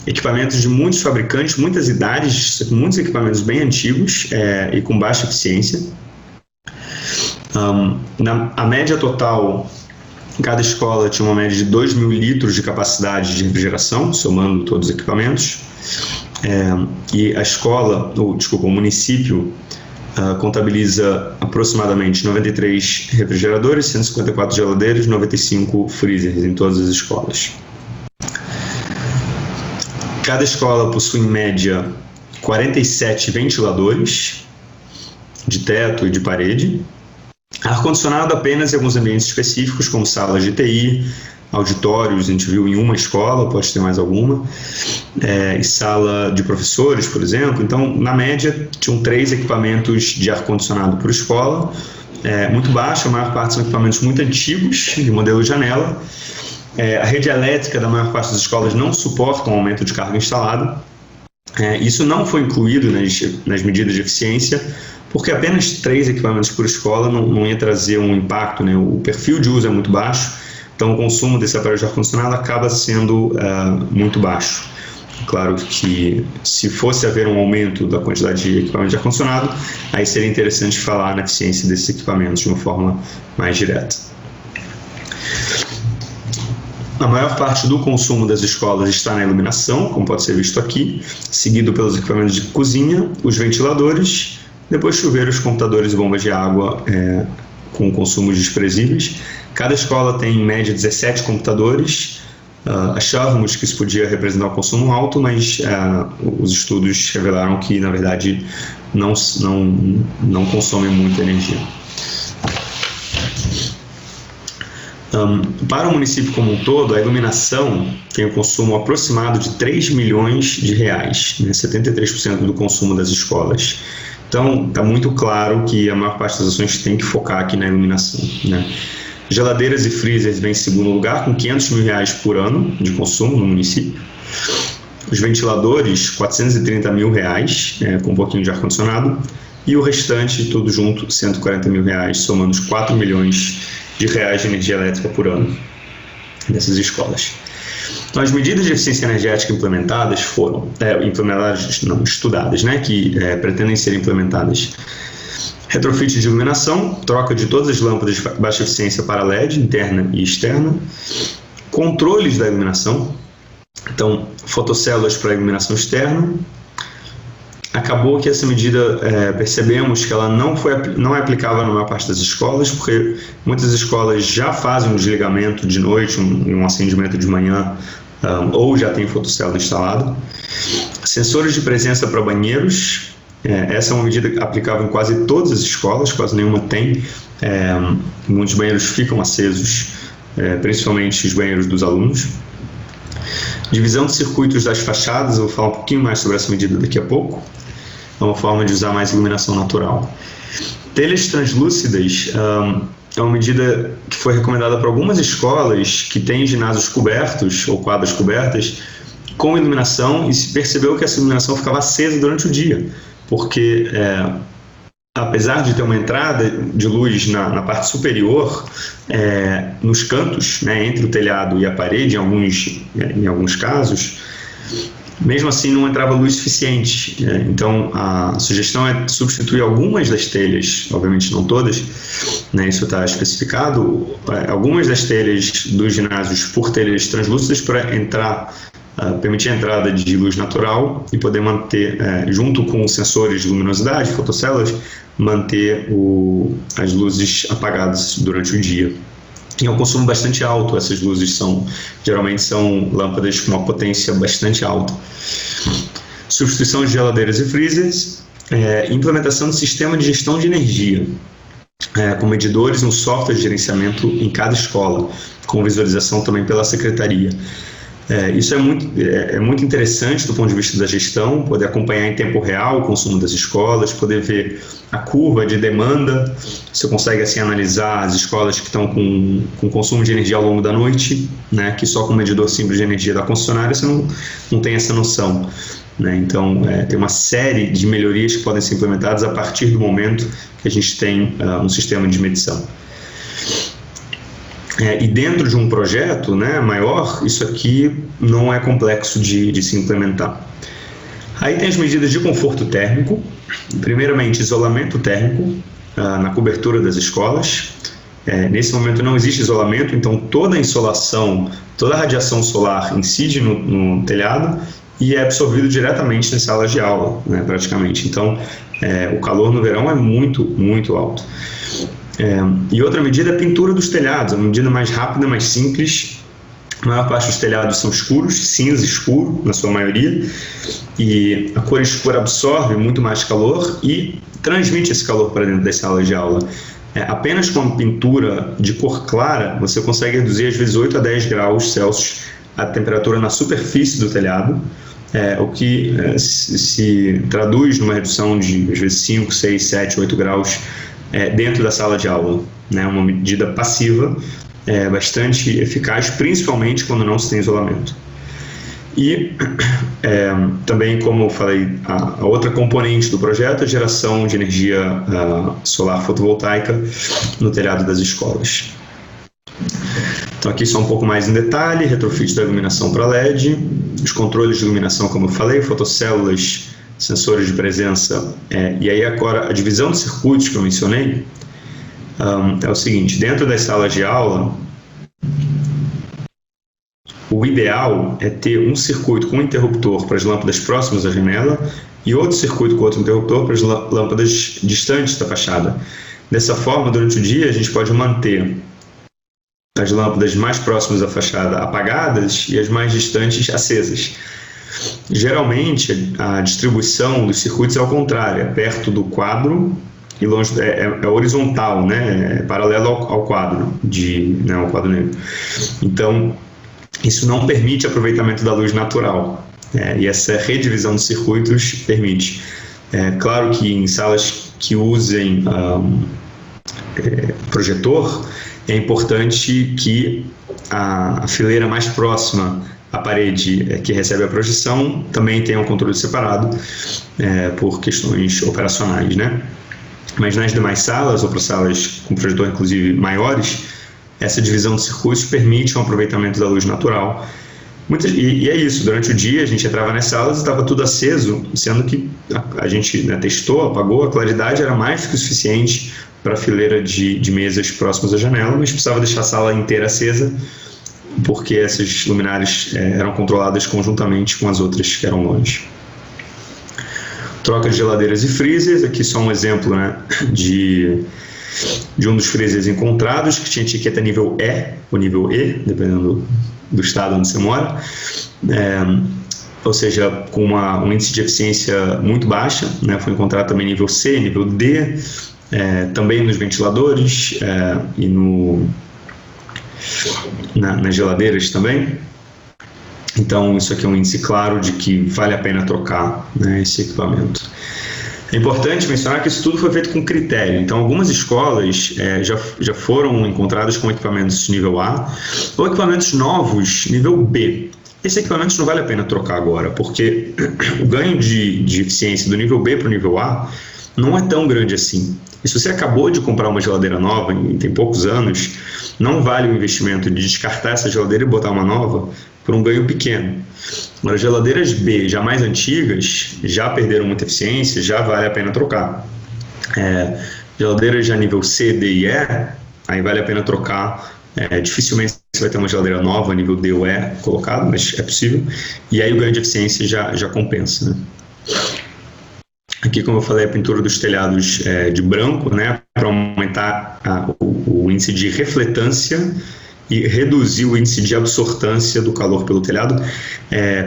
Equipamentos de muitos fabricantes, muitas idades, muitos equipamentos bem antigos e com baixa eficiência. A média total, cada escola tinha uma média de 2.000 litros de capacidade de refrigeração, somando todos os equipamentos. E o município contabiliza aproximadamente 93 refrigeradores, 154 geladeiras e 95 freezers em todas as escolas. Cada escola possui, em média, 47 ventiladores de teto e de parede, ar-condicionado apenas em alguns ambientes específicos, como salas de TI, auditórios, a gente viu em uma escola, pode ter mais alguma, e sala de professores, por exemplo. Então, na média, tinham 3 equipamentos de ar-condicionado por escola, muito baixo, a maior parte são equipamentos muito antigos, de modelo janela, A rede elétrica da maior parte das escolas não suporta um aumento de carga instalada. Isso não foi incluído nas medidas de eficiência, porque apenas 3 equipamentos por escola não ia trazer um impacto, né? O perfil de uso é muito baixo, então o consumo desse aparelho de ar-condicionado acaba sendo muito baixo. Claro que se fosse haver um aumento da quantidade de equipamentos de ar-condicionado, aí seria interessante falar na eficiência desses equipamentos de uma forma mais direta. A maior parte do consumo das escolas está na iluminação, como pode ser visto aqui, seguido pelos equipamentos de cozinha, os ventiladores, depois chuveiros, computadores e bombas de água com consumos desprezíveis. Cada escola tem em média 17 computadores. Achávamos que isso podia representar um consumo alto, mas os estudos revelaram que, na verdade, não consomem muita energia. Para o município como um todo, a iluminação tem um consumo aproximado de 3 milhões de reais, né, 73% do consumo das escolas. Então, está muito claro que a maior parte das ações tem que focar aqui na iluminação, né? Geladeiras e freezers vem em segundo lugar, com 500 mil reais por ano de consumo no município. Os ventiladores, 430 mil reais, com um pouquinho de ar-condicionado. E o restante, tudo junto, 140 mil reais, somando os 4 milhões de reais de energia elétrica por ano dessas escolas. Então, as medidas de eficiência energética implementadas foram, estudadas, né, que pretendem ser implementadas. Retrofit de iluminação, troca de todas as lâmpadas de baixa eficiência para LED, interna e externa. Controles da iluminação, então, fotocélulas para iluminação externa. Acabou que essa medida, percebemos que ela não é aplicável na maior parte das escolas, porque muitas escolas já fazem um desligamento de noite, um acendimento de manhã, ou já tem fotocélula instalada. Sensores de presença para banheiros, essa é uma medida aplicável em quase todas as escolas, quase nenhuma tem. Muitos banheiros ficam acesos, principalmente os banheiros dos alunos. Divisão de circuitos das fachadas, eu vou falar um pouquinho mais sobre essa medida daqui a pouco. É uma forma de usar mais iluminação natural. Telhas translúcidas é uma medida que foi recomendada para algumas escolas que têm ginásios cobertos ou quadras cobertas com iluminação, e se percebeu que essa iluminação ficava acesa durante o dia, porque apesar de ter uma entrada de luz na parte superior, nos cantos, né, entre o telhado e a parede, em alguns casos, mesmo assim não entrava luz suficiente. Então a sugestão é substituir algumas das telhas, obviamente não todas, né, isso está especificado, algumas das telhas dos ginásios por telhas translúcidas para permitir a entrada de luz natural e poder manter, junto com sensores de luminosidade, fotocélulas, manter as luzes apagadas durante o dia. E é um consumo bastante alto, essas luzes geralmente são lâmpadas com uma potência bastante alta. Substituição de geladeiras e freezers, implementação de sistema de gestão de energia, com medidores no software de gerenciamento em cada escola, com visualização também pela secretaria. Isso é muito interessante do ponto de vista da gestão, poder acompanhar em tempo real o consumo das escolas, poder ver a curva de demanda. Você consegue assim analisar as escolas que estão com consumo de energia ao longo da noite, né, que só com um medidor simples de energia da concessionária você não tem essa noção, né? Então, tem uma série de melhorias que podem ser implementadas a partir do momento que a gente tem um sistema de medição. E dentro de um projeto, né, maior, isso aqui não é complexo de se implementar. Aí tem as medidas de conforto térmico. Primeiramente, isolamento térmico na cobertura das escolas. Nesse momento não existe isolamento, então toda a insolação, toda a radiação solar incide no telhado e é absorvido diretamente nas salas de aula, né, praticamente. Então, o calor no verão é muito, muito alto. E outra medida é a pintura dos telhados, uma medida mais rápida, mais simples. A maior parte dos telhados são escuros, cinza escuro, na sua maioria, e a cor escura absorve muito mais calor e transmite esse calor para dentro das salas de aula. Apenas com a pintura de cor clara, você consegue reduzir às vezes 8 a 10 graus Celsius a temperatura na superfície do telhado, o que se traduz numa redução de às vezes 5, 6, 7, 8 graus dentro da sala de aula, né? Uma medida passiva, bastante eficaz, principalmente quando não se tem isolamento. E também, como eu falei, a outra componente do projeto é a geração de energia solar fotovoltaica no telhado das escolas. Então aqui só um pouco mais em detalhe: retrofit da iluminação para LED, os controles de iluminação, como eu falei, fotocélulas, sensores de presença, e aí agora a divisão de circuitos que eu mencionei é o seguinte: dentro das salas de aula, o ideal é ter um circuito com interruptor para as lâmpadas próximas à janela e outro circuito com outro interruptor para as lâmpadas distantes da fachada. Dessa forma, durante o dia, a gente pode manter as lâmpadas mais próximas à fachada apagadas e as mais distantes acesas. Geralmente, a distribuição dos circuitos é ao contrário, é perto do quadro e longe, é horizontal, né? É paralelo ao quadro, ao quadro negro. Então, isso não permite aproveitamento da luz natural, e essa redivisão de circuitos permite. Claro que em salas que usem projetor, é importante que a fileira mais próxima à parede que recebe a projeção também tenha um controle separado, por questões operacionais, né? Mas nas demais salas, ou para salas com projetor inclusive maiores, essa divisão de circuitos permite um aproveitamento da luz natural. E é isso, durante o dia a gente entrava nas salas e estava tudo aceso, sendo que a gente testou, apagou, a claridade era mais que o suficiente para a fileira de mesas próximas à janela, mas precisava deixar a sala inteira acesa, porque essas luminárias eram controladas conjuntamente com as outras que eram longe. Troca de geladeiras e freezers, aqui só um exemplo, né, de um dos freezers encontrados, que tinha etiqueta nível E ou nível E, dependendo do estado onde você mora, ou seja, com um índice de eficiência muito baixa, né? Foi encontrado também nível C, nível D, também nos ventiladores e nas geladeiras também. Então isso aqui é um índice claro de que vale a pena trocar, né, esse equipamento. É importante mencionar que isso tudo foi feito com critério. Então, algumas escolas já foram encontradas com equipamentos nível A ou equipamentos novos nível B. Esses equipamentos não vale a pena trocar agora, porque o ganho de eficiência do nível B para o nível A não é tão grande assim. E se você acabou de comprar uma geladeira nova e tem poucos anos, não vale o investimento de descartar essa geladeira e botar uma nova por um ganho pequeno. Agora, geladeiras B já mais antigas já perderam muita eficiência, já vale a pena trocar. Geladeiras já nível C, D e E, aí vale a pena trocar. Dificilmente você vai ter uma geladeira nova nível D ou E colocada, mas é possível. E aí o ganho de eficiência já compensa, né? Aqui, como eu falei, a pintura dos telhados de branco, né, para aumentar o índice de refletância e reduzir o índice de absortância do calor pelo telhado.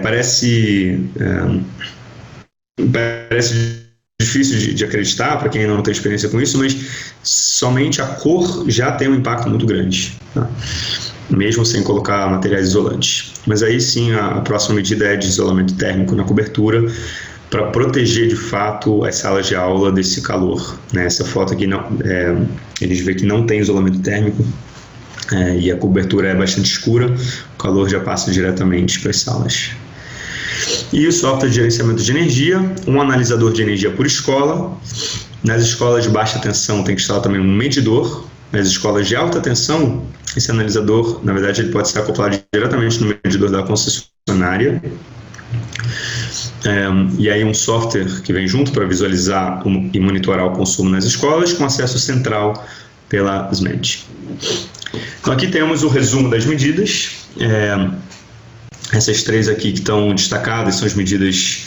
Parece difícil de acreditar para quem ainda não tem experiência com isso, mas somente a cor já tem um impacto muito grande, tá? Mesmo sem colocar materiais isolantes. Mas aí sim, a próxima medida é de isolamento térmico na cobertura, para proteger de fato as salas de aula desse calor, né? Essa foto aqui, eles veem que não tem isolamento térmico, e a cobertura é bastante escura, o calor já passa diretamente para as salas. E o software de gerenciamento de energia, um analisador de energia por escola. Nas escolas de baixa tensão tem que instalar também um medidor. Nas escolas de alta tensão, esse analisador, na verdade, ele pode ser acoplado diretamente no medidor da concessionária. E aí um software que vem junto para visualizar e monitorar o consumo nas escolas, com acesso central pela SMED. Então aqui temos o resumo das medidas. Essas três aqui que estão destacadas são as medidas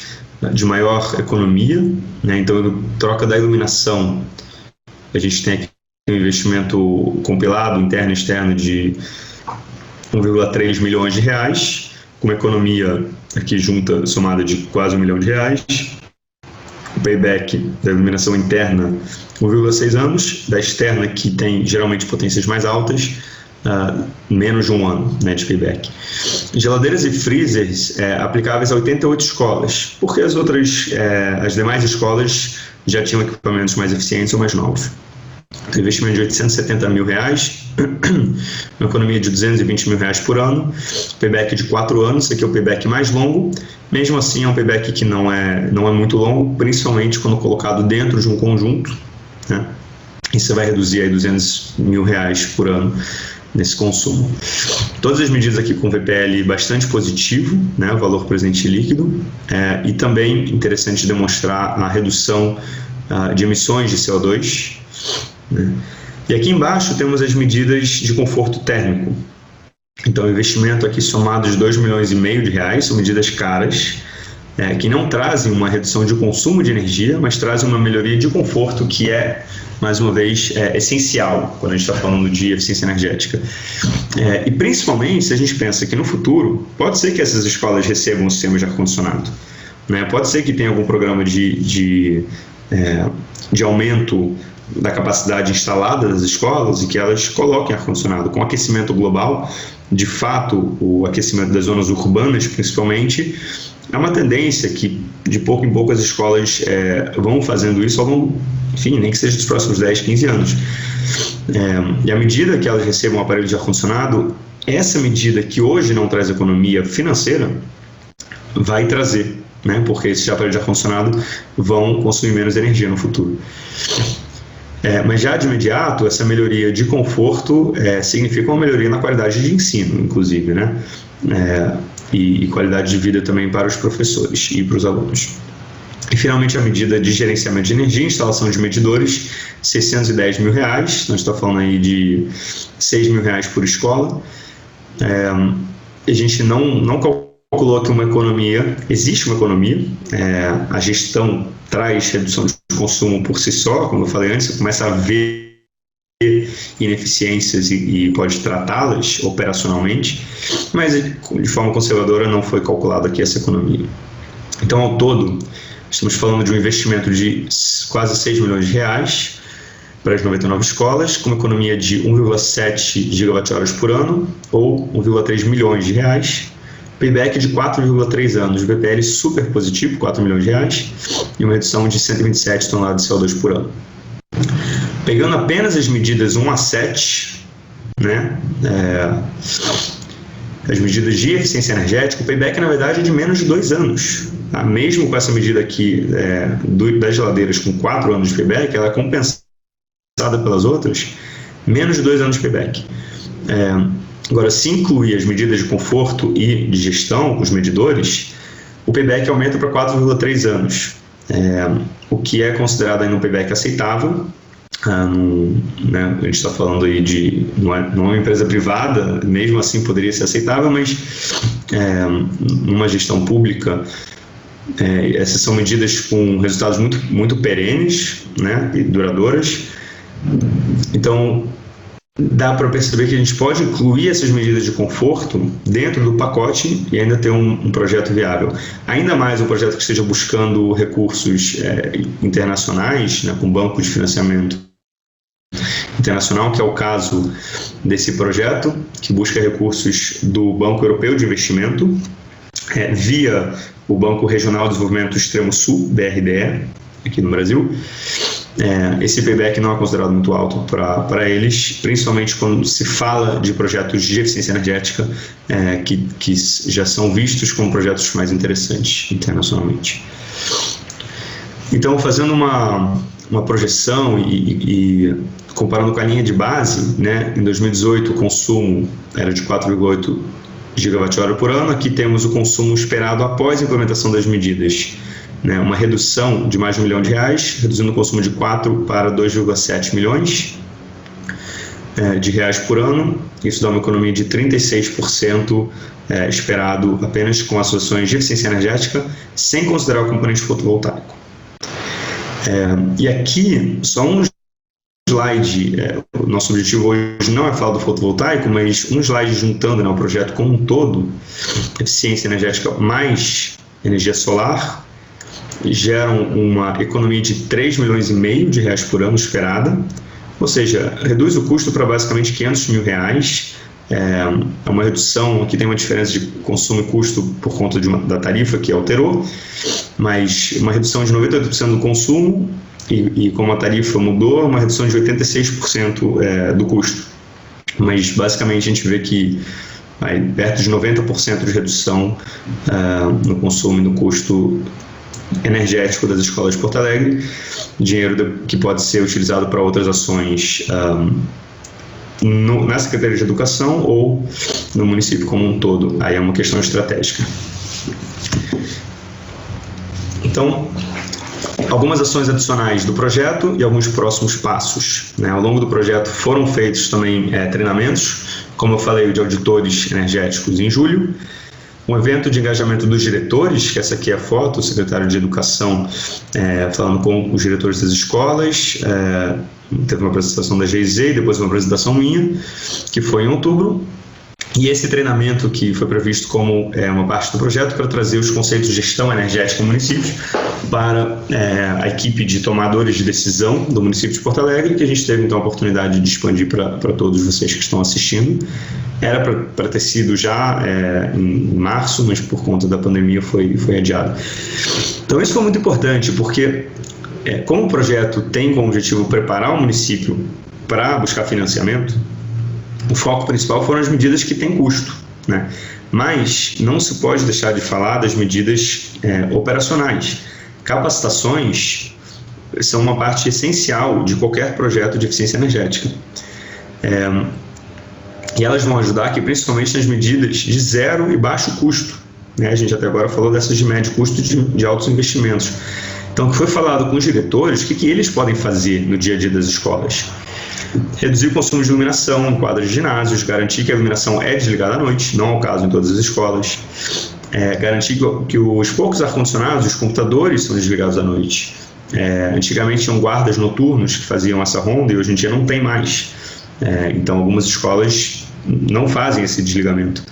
de maior economia, né? Então, troca da iluminação, a gente tem aqui um investimento compilado, interno e externo, de 1,3 milhões de reais, com uma economia aqui junta, somada de quase R$1 milhão. O payback da iluminação interna, 1,6 anos, da externa, que tem geralmente potências mais altas, menos de 1 ano, né, de payback. Geladeiras e freezers aplicáveis a 88 escolas, porque as demais escolas já tinham equipamentos mais eficientes ou mais novos. Então, investimento de R$870 mil, uma economia de R$220 mil por ano, payback de 4 anos, esse aqui é o payback mais longo, mesmo assim é um payback que não é muito longo, principalmente quando colocado dentro de um conjunto, né? E você vai reduzir aí R$200 mil por ano nesse consumo. Todas as medidas aqui com VPL bastante positivo, né, o valor presente líquido, e também interessante demonstrar a redução de emissões de CO2, né? E aqui embaixo temos as medidas de conforto térmico. Então, o investimento aqui somado de R$2,5 milhões são medidas caras, que não trazem uma redução de consumo de energia, mas trazem uma melhoria de conforto que é, mais uma vez, essencial quando a gente está falando de eficiência energética. E principalmente se a gente pensa que no futuro, pode ser que essas escolas recebam um sistema de ar-condicionado, né? Pode ser que tenha algum programa de aumento da capacidade instalada das escolas e que elas coloquem ar-condicionado. Com o aquecimento global, de fato, o aquecimento das zonas urbanas, principalmente, é uma tendência que de pouco em pouco as escolas vão fazendo isso ao longo, enfim, nem que seja dos próximos 10, 15 anos. E à medida que elas recebam um aparelho de ar-condicionado, essa medida que hoje não traz economia financeira, vai trazer, né? Porque esses aparelhos de ar-condicionado vão consumir menos energia no futuro. Mas já de imediato, essa melhoria de conforto significa uma melhoria na qualidade de ensino, inclusive, né? E qualidade de vida também para os professores e para os alunos. E finalmente a medida de gerenciamento de energia, instalação de medidores, R$610 mil, nós estamos falando aí de R$6 mil por escola. A gente não calculou aqui uma economia, existe uma economia, a gestão traz redução de consumo por si só, como eu falei antes, você começa a ver ineficiências e pode tratá-las operacionalmente, mas de forma conservadora não foi calculada aqui essa economia. Então, ao todo, estamos falando de um investimento de quase R$6 milhões para as 99 escolas, com uma economia de 1,7 gigawatt-horas por ano, ou R$1,3 milhões, payback de 4,3 anos, VPL super positivo, R$4 milhões, e uma redução de 127 toneladas de CO2 por ano. Pegando apenas as medidas 1 a 7, né, as medidas de eficiência energética, o payback, na verdade, é de menos de 2 anos. Tá? Mesmo com essa medida aqui das geladeiras com 4 anos de payback, ela é compensada pelas outras, menos de 2 anos de payback. Agora, se incluir as medidas de conforto e de gestão, os medidores, o payback aumenta para 4,3 anos, o que é considerado ainda um payback aceitável. Né, a gente está falando aí de não é uma empresa privada, mesmo assim poderia ser aceitável, mas numa gestão pública, essas são medidas com resultados muito, muito perenes, né, e duradouras. Então, dá para perceber que a gente pode incluir essas medidas de conforto dentro do pacote e ainda ter um projeto viável. Ainda mais um projeto que esteja buscando recursos internacionais, né, com banco de financiamento internacional, que é o caso desse projeto, que busca recursos do Banco Europeu de Investimento, via o Banco Regional de Desenvolvimento Extremo Sul, BRDE, aqui no Brasil. Esse payback não é considerado muito alto para eles, principalmente quando se fala de projetos de eficiência energética que já são vistos como projetos mais interessantes internacionalmente. Então, fazendo uma projeção e comparando com a linha de base, né, em 2018 o consumo era de 4,8 gigawatt-hora por ano, aqui temos o consumo esperado após a implementação das medidas, né, uma redução de mais de R$1 milhão, reduzindo o consumo de 4 para 2,7 milhões de reais por ano. Isso dá uma economia de 36% esperado apenas com as soluções de eficiência energética, sem considerar o componente fotovoltaico. E aqui, só um slide, o nosso objetivo hoje não é falar do fotovoltaico, mas um slide juntando, né, o projeto como um todo, eficiência energética mais energia solar, geram uma economia de R$3,5 milhões por ano esperada, ou seja, reduz o custo para basicamente R$500 mil. É uma redução, aqui tem uma diferença de consumo e custo por conta da tarifa que alterou, mas uma redução de 98% do consumo e como a tarifa mudou, uma redução de 86% do custo. mas basicamente a gente vê que perto de 90% de redução no consumo e no custo energético das escolas de Porto Alegre, dinheiro que pode ser utilizado para outras ações na Secretaria de Educação ou no município como um todo. Aí é uma questão estratégica. Então, algumas ações adicionais do projeto e alguns próximos passos, né? Ao longo do projeto foram feitos também treinamentos, como eu falei, de auditores energéticos em julho, um evento de engajamento dos diretores, que essa aqui é a foto, o secretário de Educação falando com os diretores das escolas, teve uma apresentação da GIZ e depois uma apresentação minha, que foi em outubro. E esse treinamento que foi previsto como uma parte do projeto para trazer os conceitos de gestão energética no município para a equipe de tomadores de decisão do município de Porto Alegre, que a gente teve então a oportunidade de expandir para todos vocês que estão assistindo. Era para ter sido já em março, mas por conta da pandemia foi adiado. Então isso foi muito importante, porque como o projeto tem como objetivo preparar o município para buscar financiamento, o foco principal foram as medidas que têm custo, né? Mas não se pode deixar de falar das medidas operacionais. Capacitações são uma parte essencial de qualquer projeto de eficiência energética. E elas vão ajudar aqui principalmente nas medidas de zero e baixo custo, né? A gente até agora falou dessas de médio custo de altos investimentos. Então, o que foi falado com os diretores, o que eles podem fazer no dia a dia das escolas? Reduzir o consumo de iluminação em quadras de ginásios, garantir que a iluminação é desligada à noite, não é o caso em todas as escolas, garantir que os poucos ar-condicionados, os computadores são desligados à noite. Antigamente tinham guardas noturnos que faziam essa ronda e hoje em dia não tem mais. Então algumas escolas não fazem esse desligamento.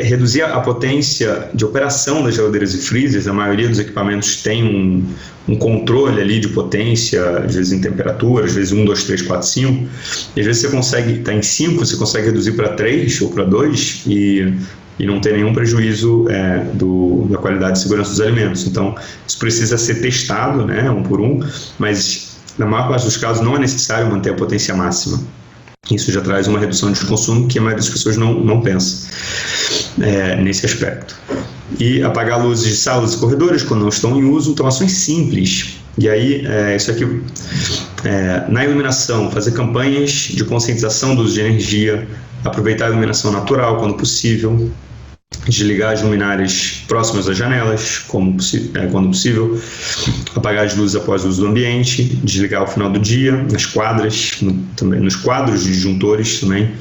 Reduzir a potência de operação das geladeiras e freezers. A maioria dos equipamentos tem um controle ali de potência, às vezes em temperatura, às vezes 1, 2, 3, 4, 5, e às vezes você consegue estar em 5, você consegue reduzir para 3 ou para 2 e não ter nenhum prejuízo da qualidade e segurança dos alimentos. Então isso precisa ser testado, né, um por um, mas na maior parte dos casos não é necessário manter a potência máxima. Isso já traz uma redução de consumo que a maioria das pessoas não pensa nesse aspecto. E apagar luzes de salas e corredores quando não estão em uso, então ações simples. E aí, isso aqui, na iluminação, fazer campanhas de conscientização do uso de energia, aproveitar a iluminação natural quando possível, desligar as luminárias próximas às janelas, quando possível, apagar as luzes após o uso do ambiente, desligar ao final do dia, nas quadras, também nos quadros de disjuntores também,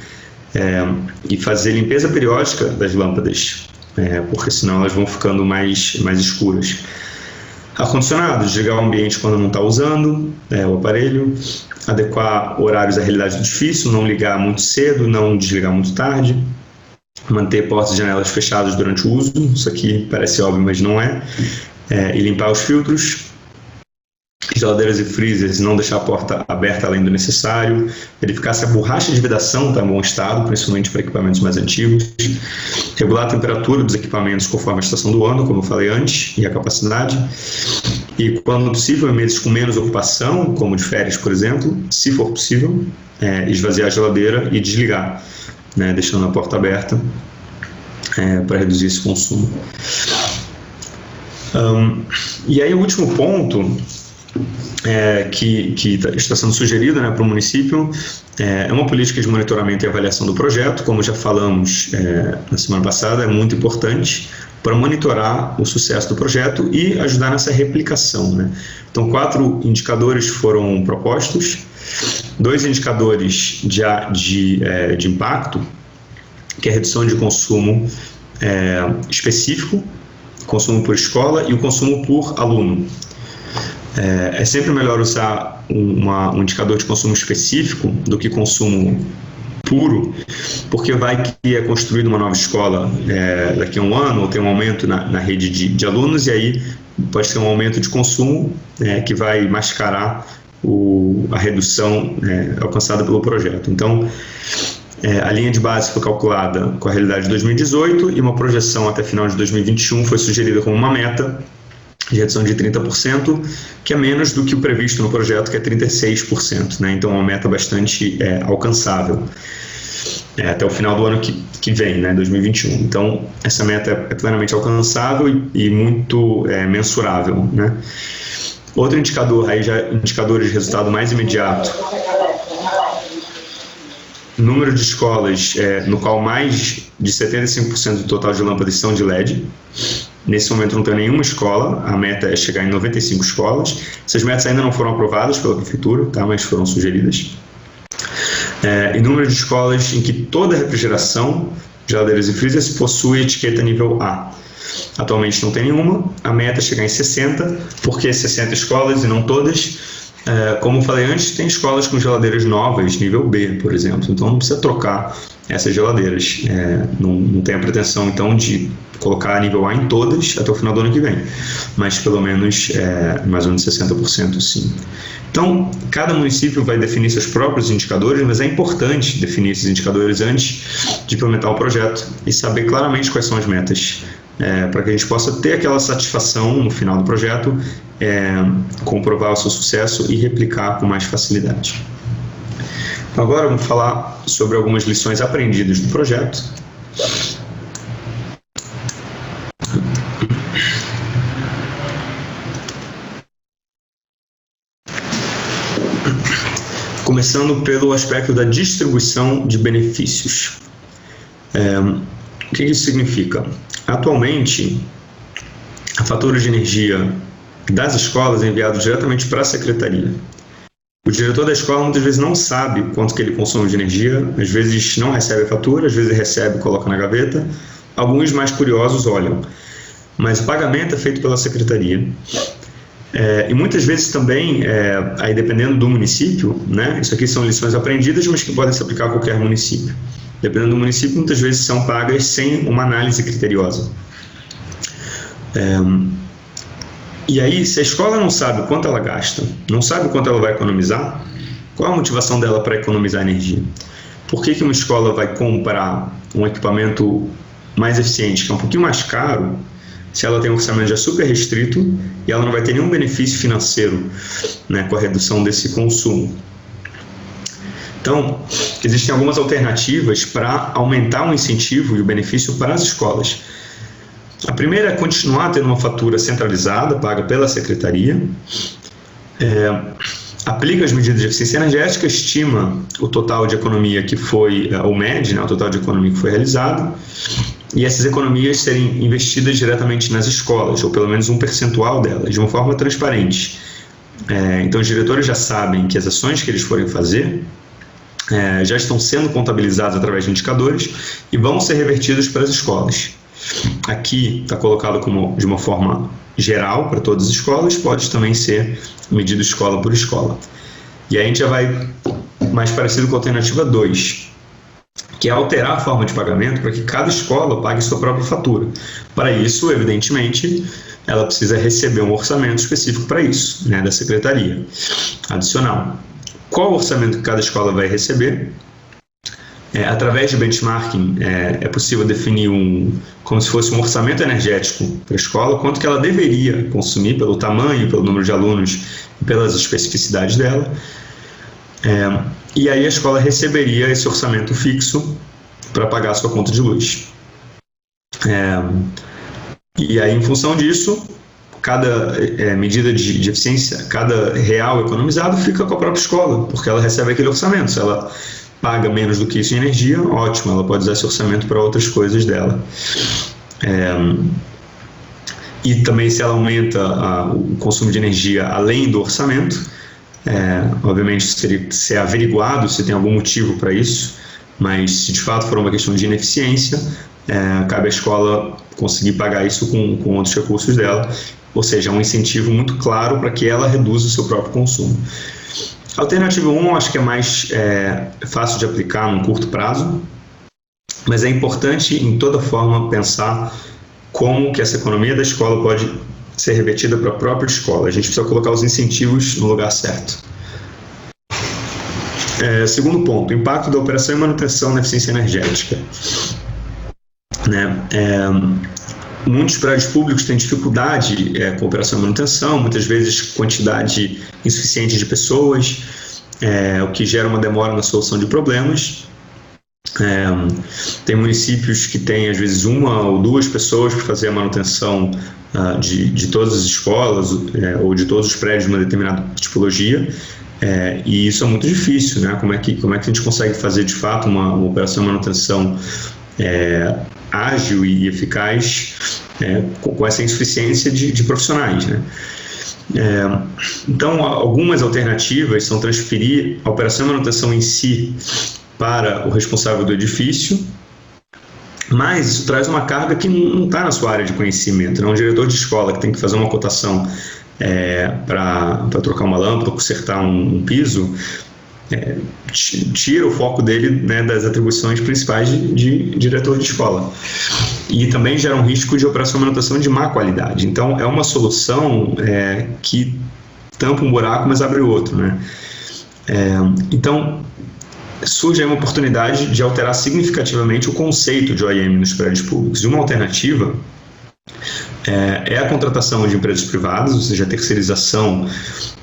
e fazer limpeza periódica das lâmpadas, porque senão elas vão ficando mais escuras. Ar-condicionado, desligar o ambiente quando não está usando o aparelho, adequar horários à realidade do edifício, não ligar muito cedo, não desligar muito tarde, manter portas e janelas fechadas durante o uso, isso aqui parece óbvio, mas não é, e limpar os filtros, geladeiras e freezers, não deixar a porta aberta além do necessário, verificar se a borracha de vedação está em bom estado, principalmente para equipamentos mais antigos, regular a temperatura dos equipamentos conforme a estação do ano, como eu falei antes, e a capacidade, e quando possível, em meses com menos ocupação, como de férias, por exemplo, se for possível, esvaziar a geladeira e desligar, né, deixando a porta aberta para reduzir esse consumo. E aí o último ponto que está sendo sugerido, né, para o município é uma política de monitoramento e avaliação do projeto, como já falamos na semana passada, é muito importante para monitorar o sucesso do projeto e ajudar nessa replicação, né? Então 4 indicadores foram propostos, 2 indicadores de impacto, que é a redução de consumo específico, consumo por escola e o consumo por aluno. É sempre melhor usar um indicador de consumo específico do que consumo puro, porque vai que é construída uma nova escola daqui a um ano, ou tem um aumento na rede de alunos, e aí pode ter um aumento de consumo que vai mascarar a redução alcançada pelo projeto. Então, a linha de base foi calculada com a realidade de 2018 e uma projeção até final de 2021 foi sugerida como uma meta de redução de 30%, que é menos do que o previsto no projeto, que é 36%, né? Então é uma meta bastante alcançável até o final do ano que vem, né, 2021. Então essa meta é plenamente alcançável e muito mensurável, né? Outro indicador, aí já indicadores de resultado mais imediato, número de escolas no qual mais de 75% do total de lâmpadas são de LED. Nesse momento não tem nenhuma escola, a meta é chegar em 95 escolas. Essas metas ainda não foram aprovadas pela prefeitura, tá? Mas foram sugeridas. E número de escolas em que toda a refrigeração, geladeiras e freezers, possui etiqueta nível A. Atualmente não tem nenhuma, a meta é chegar em 60, porque 60 escolas e não todas. Como falei antes, tem escolas com geladeiras novas, nível B, por exemplo, então não precisa trocar essas geladeiras. Não tem a pretensão, então, de colocar nível A em todas até o final do ano que vem, mas pelo menos mais ou menos 60% sim. Então, cada município vai definir seus próprios indicadores, mas é importante definir esses indicadores antes de implementar o projeto e saber claramente quais são as metas, para que a gente possa ter aquela satisfação no final do projeto, comprovar o seu sucesso e replicar com mais facilidade. Então, agora vamos falar sobre algumas lições aprendidas do projeto. Começando pelo aspecto da distribuição de benefícios. O que isso significa? Atualmente, a fatura de energia das escolas é enviada diretamente para a secretaria. O diretor da escola muitas vezes não sabe quanto que ele consome de energia, às vezes não recebe a fatura, às vezes recebe e coloca na gaveta. Alguns mais curiosos olham, mas o pagamento é feito pela secretaria. E muitas vezes também, aí dependendo do município, né, isso aqui são lições aprendidas, mas que podem se aplicar a qualquer município. Dependendo do município, muitas vezes são pagas sem uma análise criteriosa. E aí, se a escola não sabe quanto ela gasta, não sabe quanto ela vai economizar, qual a motivação dela para economizar energia? Por que uma escola vai comprar um equipamento mais eficiente, que é um pouquinho mais caro, se ela tem um orçamento já super restrito e ela não vai ter nenhum benefício financeiro, né, com a redução desse consumo? Então, existem algumas alternativas para aumentar o incentivo e o benefício para as escolas. A primeira é continuar tendo uma fatura centralizada, paga pela secretaria, aplica as medidas de eficiência energética, estima o total de economia que foi, ou mede, né, o total de economia que foi realizado, e essas economias serem investidas diretamente nas escolas, ou pelo menos um percentual delas, de uma forma transparente. Então, os diretores já sabem que as ações que eles forem fazer já estão sendo contabilizadas através de indicadores e vão ser revertidos para as escolas. Aqui está colocado de uma forma geral para todas as escolas, pode também ser medido escola por escola. E aí a gente já vai mais parecido com a alternativa 2, que é alterar a forma de pagamento para que cada escola pague sua própria fatura. Para isso, evidentemente, ela precisa receber um orçamento específico para isso, né, da secretaria, adicional. Qual orçamento que cada escola vai receber? Através de benchmarking, é possível definir como se fosse um orçamento energético para a escola, quanto que ela deveria consumir pelo tamanho, pelo número de alunos e pelas especificidades dela. E aí a escola receberia esse orçamento fixo para pagar a sua conta de luz. E aí, em função disso, cada medida de eficiência, cada real economizado fica com a própria escola, porque ela recebe aquele orçamento. Se ela paga menos do que isso em energia, ótimo, ela pode usar esse orçamento para outras coisas dela. E também, se ela aumenta o consumo de energia além do orçamento, obviamente teria que ser averiguado se tem algum motivo para isso, mas se de fato for uma questão de ineficiência, cabe à escola conseguir pagar isso com outros recursos dela, ou seja, um incentivo muito claro para que ela reduza o seu próprio consumo. A alternativa 1, acho que é mais fácil de aplicar num curto prazo, mas é importante, em toda forma, pensar como que essa economia da escola pode ser revertida para a própria escola. A gente precisa colocar os incentivos no lugar certo. Segundo ponto, impacto da operação e manutenção na eficiência energética. Muitos prédios públicos têm dificuldade com operação e manutenção, muitas vezes quantidade insuficiente de pessoas, o que gera uma demora na solução de problemas. Tem municípios que têm, às vezes, uma ou duas pessoas para fazer a manutenção de todas as escolas ou de todos os prédios de uma determinada tipologia, e isso é muito difícil, né? Como é que a gente consegue fazer, de fato, uma operação de manutenção ágil e eficaz com essa insuficiência de profissionais, né? Então, algumas alternativas são transferir a operação de manutenção em si para o responsável do edifício, mas isso traz uma carga que não está na sua área de conhecimento, né? Um diretor de escola que tem que fazer uma cotação para trocar uma lâmpada ou consertar um piso, tira o foco dele, né, das atribuições principais de diretor de escola, e também gera um risco de operação e manutenção de má qualidade. Então, é uma solução que tampa um buraco, mas abre outro, né? Então, surge aí uma oportunidade de alterar significativamente o conceito de OIM nos prédios públicos. E uma alternativa é a contratação de empresas privadas, ou seja, a terceirização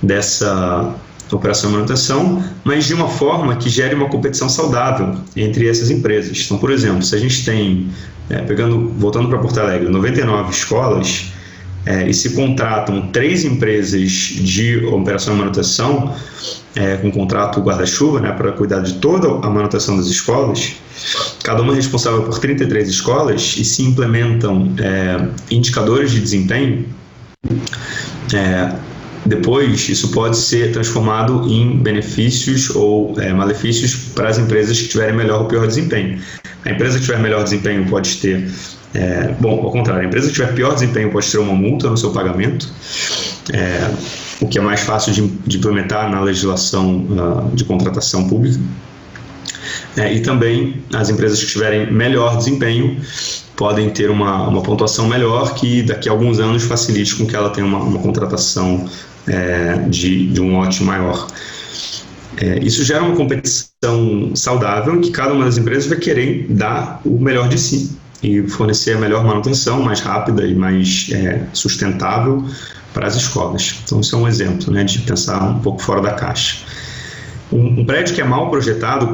dessa operação e manutenção, mas de uma forma que gere uma competição saudável entre essas empresas. Então, por exemplo, se a gente tem, voltando para Porto Alegre, 99 escolas, e se contratam 3 empresas de operação e manutenção, com contrato guarda-chuva, né, para cuidar de toda a manutenção das escolas, cada uma é responsável por 33 escolas, e se implementam indicadores de desempenho, depois isso pode ser transformado em benefícios ou malefícios para as empresas que tiverem melhor ou pior desempenho. A empresa que tiver melhor desempenho pode ter, ao contrário, a empresa que tiver pior desempenho pode ter uma multa no seu pagamento, o que é mais fácil de implementar na legislação de contratação pública. E também as empresas que tiverem melhor desempenho podem ter uma pontuação melhor, que daqui a alguns anos facilite com que ela tenha uma contratação de um lote maior. Isso gera uma competição saudável, em que cada uma das empresas vai querer dar o melhor de si e fornecer a melhor manutenção, mais rápida e mais sustentável para as escolas. Então, isso é um exemplo, né, de pensar um pouco fora da caixa. Um prédio que é mal projetado,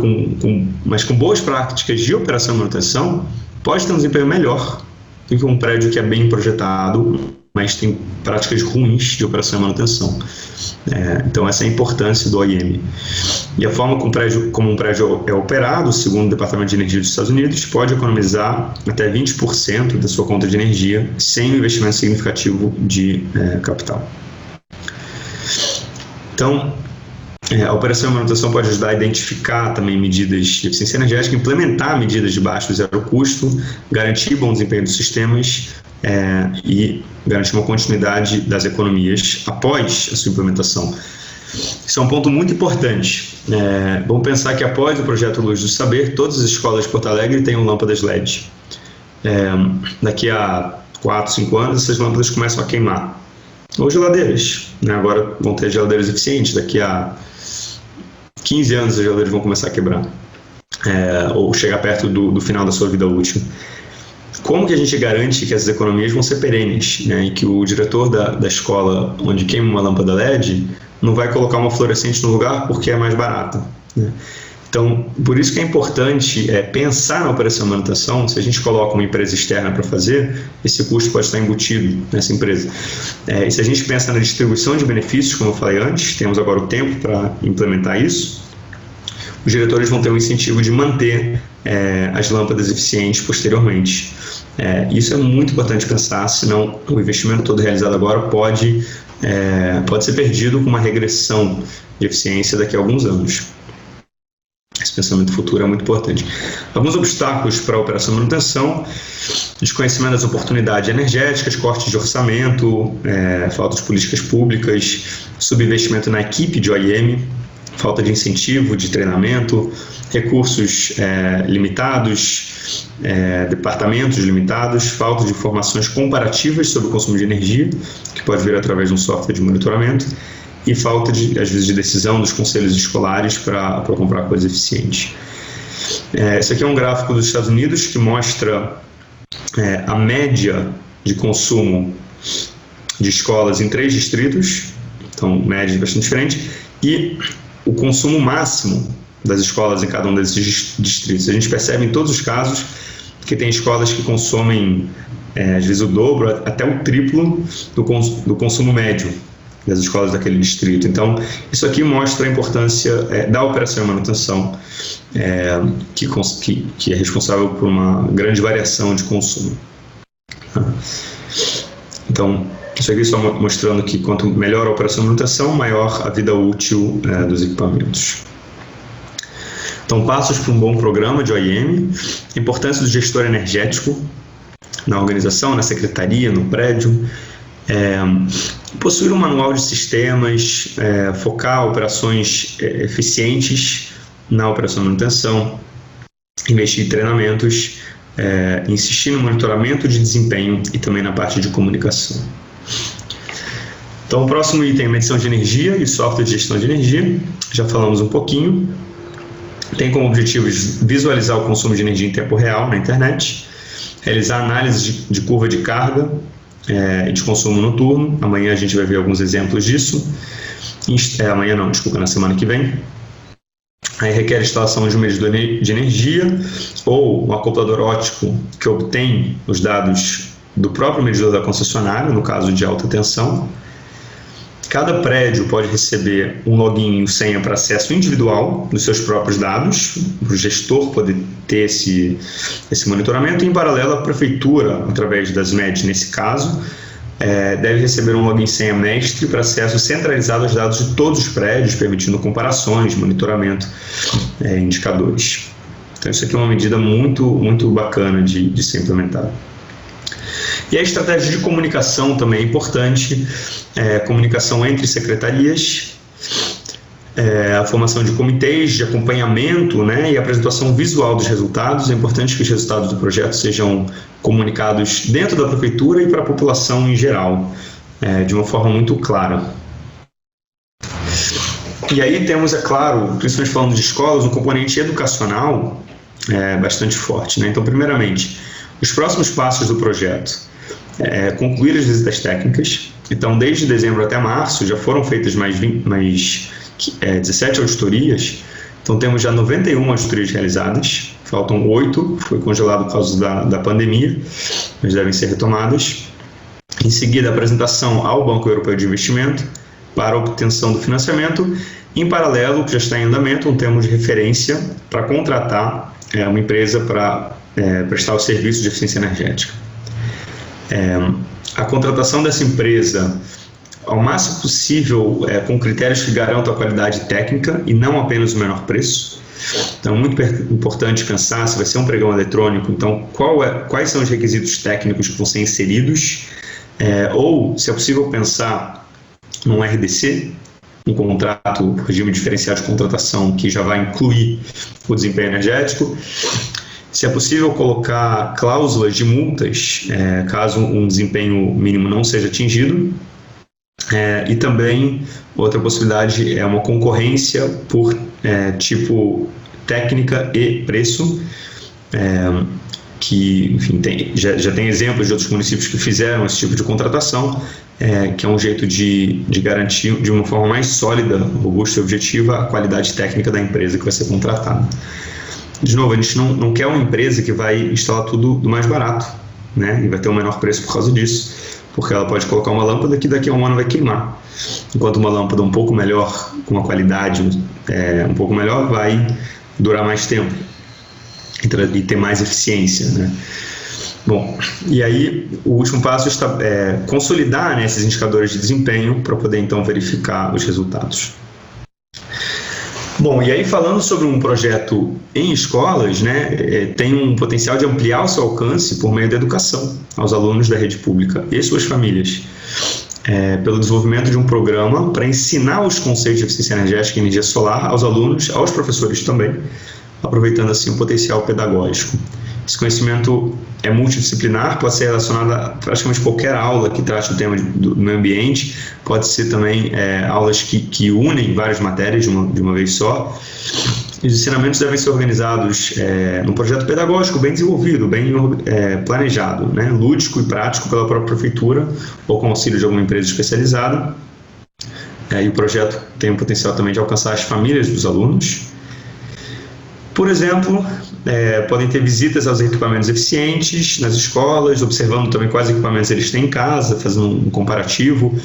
mas com boas práticas de operação e manutenção, pode ter um desempenho melhor do que um prédio que é bem projetado, mas tem práticas ruins de operação e manutenção. Então, essa é a importância do OIM. E a forma como um prédio é operado, segundo o Departamento de Energia dos Estados Unidos, pode economizar até 20% da sua conta de energia sem um investimento significativo de capital. Então, a operação e manutenção pode ajudar a identificar também medidas de eficiência energética, implementar medidas de baixo e zero custo, garantir bom desempenho dos sistemas e garantir uma continuidade das economias após a sua implementação. Isso é um ponto muito importante. Vamos pensar que após o projeto Luz do Saber, todas as escolas de Porto Alegre tenham lâmpadas LED. Daqui a 4, 5 anos, essas lâmpadas começam a queimar. Ou geladeiras, né? Agora vão ter geladeiras eficientes, daqui a 15 anos as geladeiras vão começar a quebrar, ou chegar perto do final da sua vida útil. Como que a gente garante que essas economias vão ser perenes, né? E que o diretor da escola onde queima uma lâmpada LED não vai colocar uma fluorescente no lugar porque é mais barata, né? Então, por isso que é importante pensar na operação e manutenção. Se a gente coloca uma empresa externa para fazer, esse custo pode estar embutido nessa empresa. E se a gente pensa na distribuição de benefícios, como eu falei antes, temos agora o tempo para implementar isso, os diretores vão ter um incentivo de manter as lâmpadas eficientes posteriormente. Isso é muito importante pensar, senão o investimento todo realizado agora pode ser perdido com uma regressão de eficiência daqui a alguns anos. Esse pensamento futuro é muito importante. Alguns obstáculos para a operação e manutenção: desconhecimento das oportunidades energéticas, cortes de orçamento, falta de políticas públicas, subinvestimento na equipe de OIM, falta de incentivo, de treinamento, recursos limitados, departamentos limitados, falta de informações comparativas sobre o consumo de energia, que pode vir através de um software de monitoramento, e falta, às vezes, de decisão dos conselhos escolares para comprar coisas eficientes. Esse aqui é um gráfico dos Estados Unidos que mostra a média de consumo de escolas em 3 distritos, então médias bastante diferentes, e o consumo máximo das escolas em cada um desses distritos. A gente percebe em todos os casos que tem escolas que consomem, às vezes, o dobro, até o triplo do consumo médio das escolas daquele distrito. Então, isso aqui mostra a importância da operação e manutenção, que é responsável por uma grande variação de consumo. Então, isso aqui só mostrando que quanto melhor a operação e manutenção, maior a vida útil dos equipamentos. Então, passos para um bom programa de OIM, importância do gestor energético na organização, na secretaria, no prédio, possuir um manual de sistemas, focar operações eficientes na operação e manutenção, investir em treinamentos, insistir no monitoramento de desempenho e também na parte de comunicação. Então, o próximo item é medição de energia e software de gestão de energia. Já falamos um pouquinho. Tem como objetivos visualizar o consumo de energia em tempo real na internet, realizar análise de curva de carga e de consumo noturno. Amanhã a gente vai ver alguns exemplos disso. Amanhã não, desculpa, na semana que vem. Aí requer a instalação de um medidor de energia ou um acoplador óptico que obtém os dados do próprio medidor da concessionária, no caso de alta tensão. Cada prédio pode receber um login e senha para acesso individual dos seus próprios dados, para o gestor poder ter esse monitoramento. E, em paralelo, a prefeitura, através das MEDs, nesse caso, deve receber um login e senha mestre para acesso centralizado aos dados de todos os prédios, permitindo comparações, monitoramento, indicadores. Então, isso aqui é uma medida muito, muito bacana de ser implementada. E a estratégia de comunicação também é importante, comunicação entre secretarias, a formação de comitês de acompanhamento, e a apresentação visual dos resultados. É importante que os resultados do projeto sejam comunicados dentro da prefeitura e para a população em geral, de uma forma muito clara. E aí temos, é claro, principalmente falando de escolas, um componente educacional bastante forte. Então, primeiramente, os próximos passos do projeto. Concluir as visitas técnicas. Então, desde dezembro até março, já foram feitas mais 17 auditorias. Então, temos já 91 auditorias realizadas. Faltam 8, foi congelado por causa da pandemia, mas devem ser retomadas. Em seguida, a apresentação ao Banco Europeu de Investimento para a obtenção do financiamento. Em paralelo, que já está em andamento, um termo de referência para contratar uma empresa para prestar o serviço de eficiência energética. A contratação dessa empresa, ao máximo possível, com critérios que garantam a qualidade técnica e não apenas o menor preço. Então, é muito importante pensar se vai ser um pregão eletrônico, então quais são os requisitos técnicos que vão ser inseridos, ou, se é possível, pensar num RDC, um contrato, regime diferenciado de contratação, que já vai incluir o desempenho energético. Se é possível colocar cláusulas de multas, caso um desempenho mínimo não seja atingido. E também, outra possibilidade é uma concorrência por tipo técnica e preço, que, enfim, já tem exemplos de outros municípios que fizeram esse tipo de contratação, que é um jeito de garantir de uma forma mais sólida, robusta e objetiva a qualidade técnica da empresa que vai ser contratada. De novo, a gente não quer uma empresa que vai instalar tudo do mais barato, e vai ter um menor preço por causa disso, porque ela pode colocar uma lâmpada que daqui a um ano vai queimar, enquanto uma lâmpada um pouco melhor, com uma qualidade um pouco melhor, vai durar mais tempo e ter mais eficiência. Bom, e aí o último passo é consolidar esses indicadores de desempenho para poder então verificar os resultados. Bom, e aí falando sobre um projeto em escolas, tem um potencial de ampliar o seu alcance por meio da educação aos alunos da rede pública e suas famílias, pelo desenvolvimento de um programa para ensinar os conceitos de eficiência energética e energia solar aos alunos, aos professores também, aproveitando assim o potencial pedagógico. Esse conhecimento é multidisciplinar, pode ser relacionado a praticamente qualquer aula que trate o tema do meio ambiente, pode ser também aulas que unem várias matérias de uma vez só, Os ensinamentos devem ser organizados num projeto pedagógico bem desenvolvido, bem planejado, né? Lúdico e prático pela própria prefeitura ou com auxílio de alguma empresa especializada. E o projeto tem o potencial também de alcançar as famílias dos alunos. Por exemplo, podem ter visitas aos equipamentos eficientes nas escolas, observando também quais equipamentos eles têm em casa, fazendo um comparativo,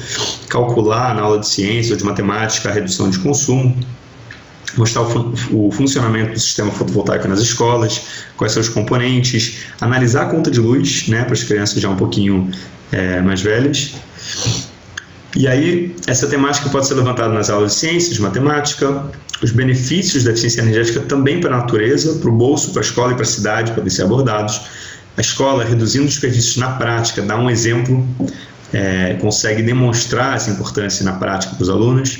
calcular na aula de ciência ou de matemática a redução de consumo, mostrar o funcionamento do sistema fotovoltaico nas escolas, quais são os componentes, analisar a conta de luz, né, para as crianças já um pouquinho mais velhas. E aí, essa temática pode ser levantada nas aulas de ciências, de matemática, os benefícios da eficiência energética também para a natureza, para o bolso, para a escola e para a cidade podem ser abordados. A escola, reduzindo desperdícios na prática, dá um exemplo, consegue demonstrar essa importância na prática para os alunos,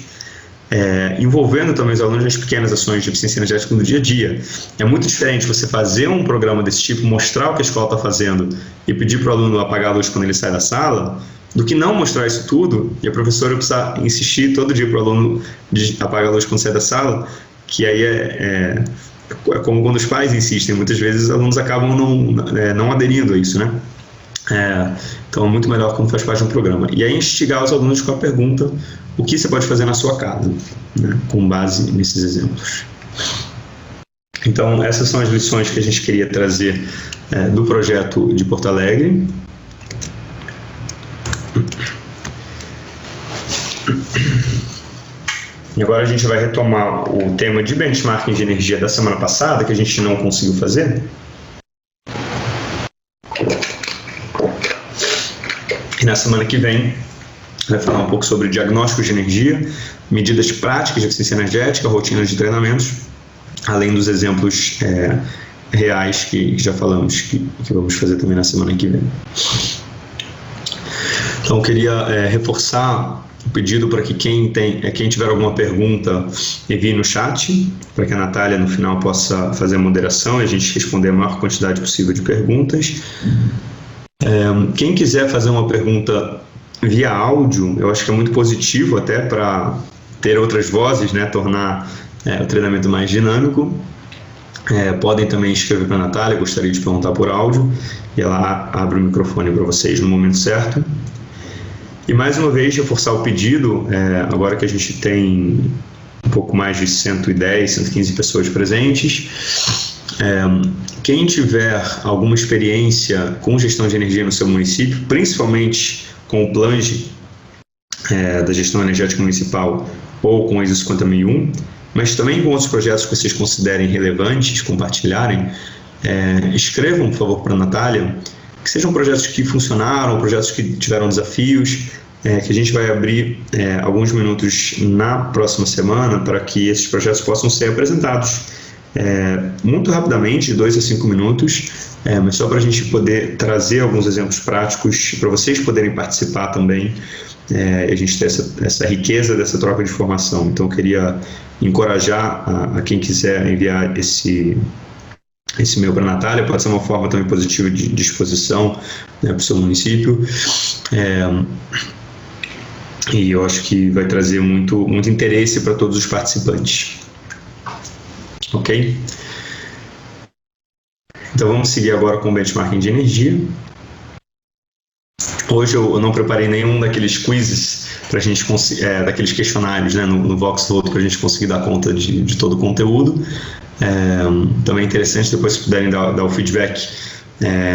envolvendo também os alunos nas pequenas ações de eficiência energética no dia a dia. É muito diferente você fazer um programa desse tipo, mostrar o que a escola está fazendo e pedir para o aluno apagar a luz quando ele sai da sala, do que não mostrar isso tudo e a professora precisar insistir todo dia para o aluno de apagar a luz quando sai da sala, que aí é como quando os pais insistem, muitas vezes os alunos acabam não aderindo a isso, né? Então é muito melhor quando faz parte de um programa. E aí instigar os alunos com a pergunta: o que você pode fazer na sua casa, né, com base nesses exemplos. Então essas são as lições que a gente queria trazer do projeto de Porto Alegre. E agora a gente vai retomar o tema de benchmarking de energia da semana passada, que a gente não conseguiu fazer. E na semana que vem vai falar um pouco sobre diagnóstico de energia, medidas práticas de eficiência energética, rotinas de treinamentos, além dos exemplos reais que já falamos, que vamos fazer também na semana que vem. Então, eu queria reforçar o pedido para que quem tiver alguma pergunta envie no chat, para que a Natália no final possa fazer a moderação e a gente responder a maior quantidade possível de perguntas. Quem quiser fazer uma pergunta via áudio, eu acho que é muito positivo até para ter outras vozes, né, tornar o treinamento mais dinâmico. Podem também escrever para a Natália, gostaria de perguntar por áudio, e ela abre o microfone para vocês no momento certo. E mais uma vez, reforçar o pedido, agora que a gente tem um pouco mais de 110, 115 pessoas presentes. Quem tiver alguma experiência com gestão de energia no seu município, principalmente com o PLANGE da gestão energética municipal ou com a ISO 50001, mas também com outros projetos que vocês considerem relevantes, compartilharem, escrevam, por favor, para a Natália, que sejam projetos que funcionaram, projetos que tiveram desafios, que a gente vai abrir alguns minutos na próxima semana para que esses projetos possam ser apresentados muito rapidamente, de 2 a 5 minutos, mas só para a gente poder trazer alguns exemplos práticos para vocês poderem participar também, e a gente ter essa riqueza dessa troca de informação. Então eu queria encorajar a quem quiser enviar esse e-mail para a Natália. Pode ser uma forma também positiva de exposição, né, para o seu município, e eu acho que vai trazer muito interesse para todos os participantes. Ok? Então vamos seguir agora com o benchmarking de energia. Hoje eu não preparei nenhum daqueles quizzes para a gente daqueles questionários, né, no VoxVote, para a gente conseguir dar conta de todo o conteúdo. Também é interessante depois se puderem dar o feedback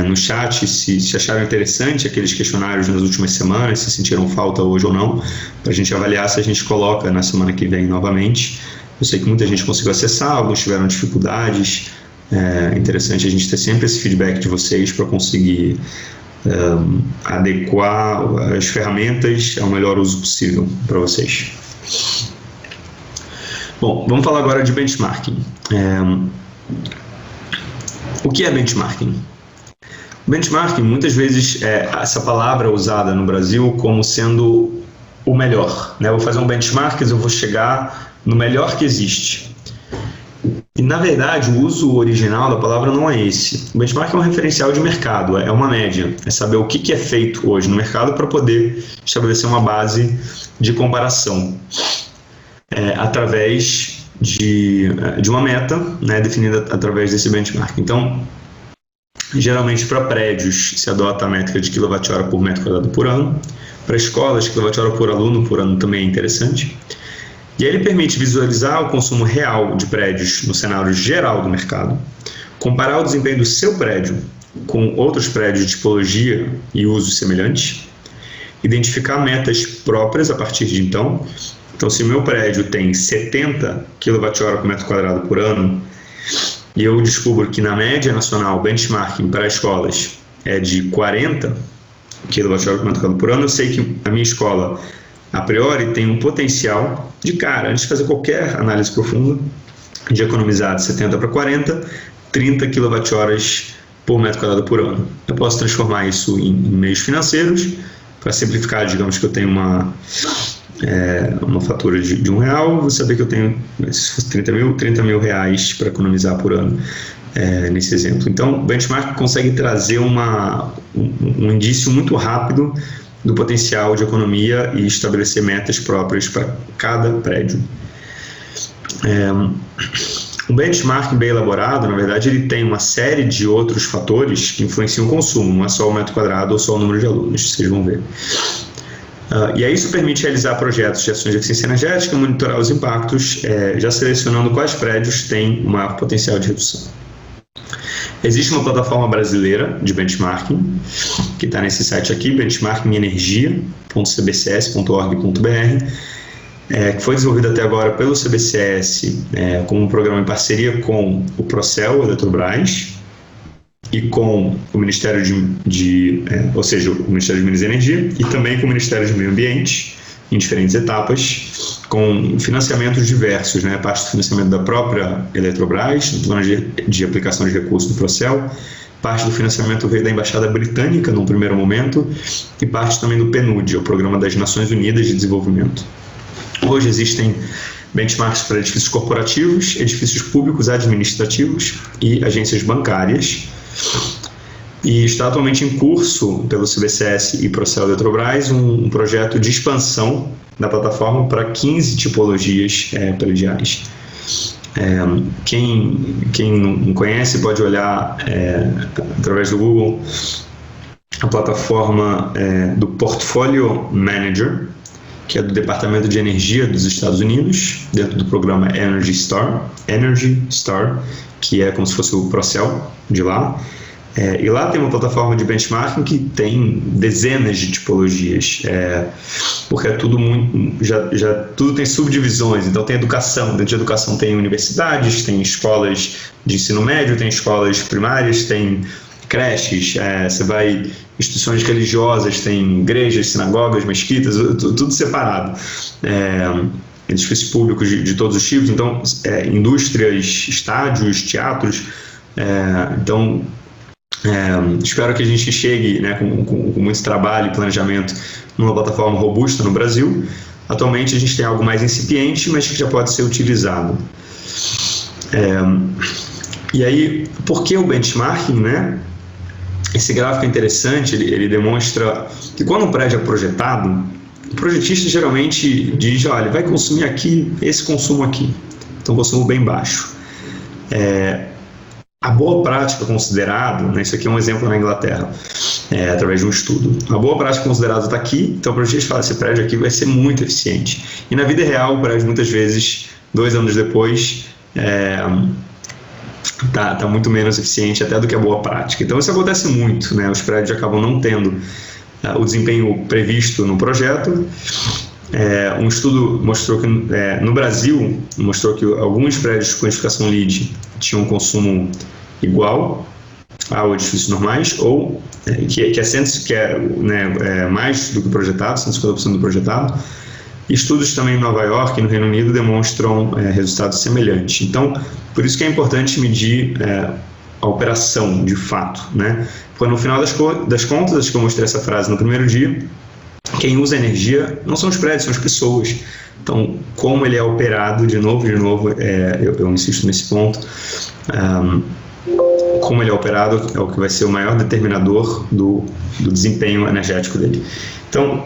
no chat, se acharam interessante aqueles questionários nas últimas semanas, se sentiram falta hoje ou não, para a gente avaliar se a gente coloca na semana que vem novamente. Eu sei que muita gente conseguiu acessar, alguns tiveram dificuldades. É interessante a gente ter sempre esse feedback de vocês para conseguir adequar as ferramentas ao melhor uso possível para vocês. Bom, vamos falar agora de benchmarking. O que é benchmarking? Benchmarking, muitas vezes, essa palavra é usada no Brasil como sendo o melhor, né? Eu vou fazer um benchmark, eu vou chegar no melhor que existe. E, na verdade, o uso original da palavra não é esse. O benchmark é um referencial de mercado, é uma média, é saber o que é feito hoje no mercado para poder estabelecer uma base de comparação através de uma meta, né, definida através desse benchmark. Então, geralmente para prédios se adota a métrica de kWh por metro quadrado por ano. Para escolas, kWh por aluno por ano também é interessante. E aí ele permite visualizar o consumo real de prédios no cenário geral do mercado, comparar o desempenho do seu prédio com outros prédios de tipologia e usos semelhantes, identificar metas próprias a partir de então. Então, se o meu prédio tem 70 kWh por metro quadrado por ano, e eu descubro que na média nacional, benchmarking para escolas é de 40 kWh por metro quadrado por ano, eu sei que a minha escola, a priori, tem um potencial de cara, antes de fazer qualquer análise profunda, de economizar de 70 para 40, 30 kWh por metro quadrado por ano. Eu posso transformar isso em meios financeiros. Para simplificar, digamos que eu tenho uma fatura de R$1, vou saber que eu tenho 30 mil reais para economizar por ano, nesse exemplo. Então, o benchmark consegue trazer um indício muito rápido do potencial de economia e estabelecer metas próprias para cada prédio. O benchmark bem elaborado, na verdade, ele tem uma série de outros fatores que influenciam o consumo, não é só o metro quadrado ou só o número de alunos, vocês vão ver. E aí isso permite realizar projetos de ações de eficiência energética, monitorar os impactos, já selecionando quais prédios têm o maior potencial de redução. Existe uma plataforma brasileira de benchmarking, que está nesse site aqui, benchmarkingenergia.cbcs.org.br, que foi desenvolvido até agora pelo CBCS como um programa em parceria com o Procel, a Eletrobras, e com o Ministério ou seja, o Ministério de Minas e Energia, e também com o Ministério do Meio Ambiente, em diferentes etapas, com financiamentos diversos, né? Parte do financiamento da própria Eletrobras, do plano de aplicação de recursos do Procel, parte do financiamento veio da Embaixada Britânica, num primeiro momento, e parte também do PNUD, o Programa das Nações Unidas de Desenvolvimento. Hoje existem benchmarks para edifícios corporativos, edifícios públicos administrativos e agências bancárias. E está atualmente em curso pelo CBCS e Procel Eletrobras um projeto de expansão da plataforma para 15 tipologias prediais. Quem não conhece pode olhar através do Google a plataforma do Portfolio Manager, que é do Departamento de Energia dos Estados Unidos, dentro do programa Energy Star, que é como se fosse o Procel de lá. E lá tem uma plataforma de benchmarking que tem dezenas de tipologias, porque é tudo tudo tem subdivisões. Então tem educação, dentro de educação tem universidades, tem escolas de ensino médio, tem escolas primárias, tem creches, você vai instituições religiosas, tem igrejas, sinagogas, mesquitas, tudo separado. Edifícios públicos de todos os tipos, então indústrias, estádios, teatros. Então espero que a gente chegue, né, com muito trabalho e planejamento numa plataforma robusta no Brasil. Atualmente a gente tem algo mais incipiente, mas que já pode ser utilizado. E aí, por que o benchmarking, né? Esse gráfico é interessante, ele demonstra que quando um prédio é projetado, o projetista geralmente diz, olha, vai consumir aqui, esse consumo aqui, então consumo bem baixo. A boa prática considerada, né, isso aqui é um exemplo na Inglaterra, através de um estudo, a boa prática considerada está aqui, então o projetista fala, esse prédio aqui vai ser muito eficiente. E na vida real, o prédio muitas vezes, 2 anos depois, tá muito menos eficiente até do que a boa prática. Então isso acontece muito, né? Os prédios acabam não tendo o desempenho previsto no projeto. Um estudo mostrou que no Brasil mostrou que alguns prédios com edificação LEED tinham um consumo igual ao edifícios normais, ou que é mais do que o projetado, 150% do projetado. Estudos também em Nova York e no Reino Unido demonstram resultados semelhantes. Então, por isso que é importante medir a operação de fato, né? Porque no final das contas, acho que eu mostrei essa frase no primeiro dia, quem usa energia não são os prédios, são as pessoas. Então, como ele é operado, de novo, eu insisto nesse ponto, como ele é operado é o que vai ser o maior determinador do desempenho energético dele. Então,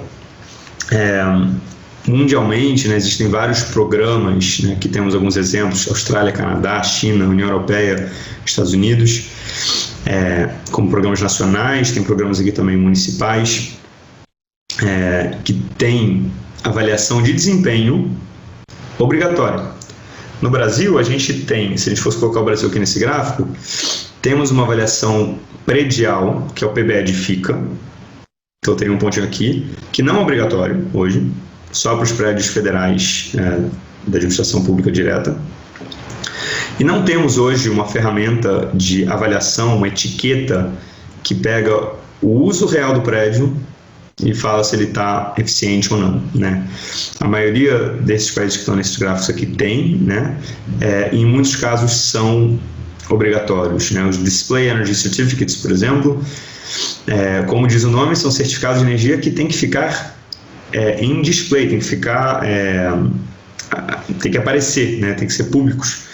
mundialmente, né, existem vários programas, né, que temos alguns exemplos: Austrália, Canadá, China, União Europeia, Estados Unidos, como programas nacionais, tem programas aqui também municipais, que tem avaliação de desempenho obrigatória. No Brasil, a gente tem, se a gente fosse colocar o Brasil aqui nesse gráfico, temos uma avaliação predial, que é o PBE de FICA. Então, eu tenho um pontinho aqui, que não é obrigatório hoje, só para os prédios federais da administração pública direta. E não temos hoje uma ferramenta de avaliação, uma etiqueta que pega o uso real do prédio e fala se ele está eficiente ou não, né? A maioria desses prédios que estão nesses gráficos aqui tem, né? E em muitos casos são obrigatórios, né? Os Display Energy Certificates, por exemplo, como diz o nome, são certificados de energia que tem que ficar em display, tem que ficar, tem que aparecer, né? Tem que ser públicos.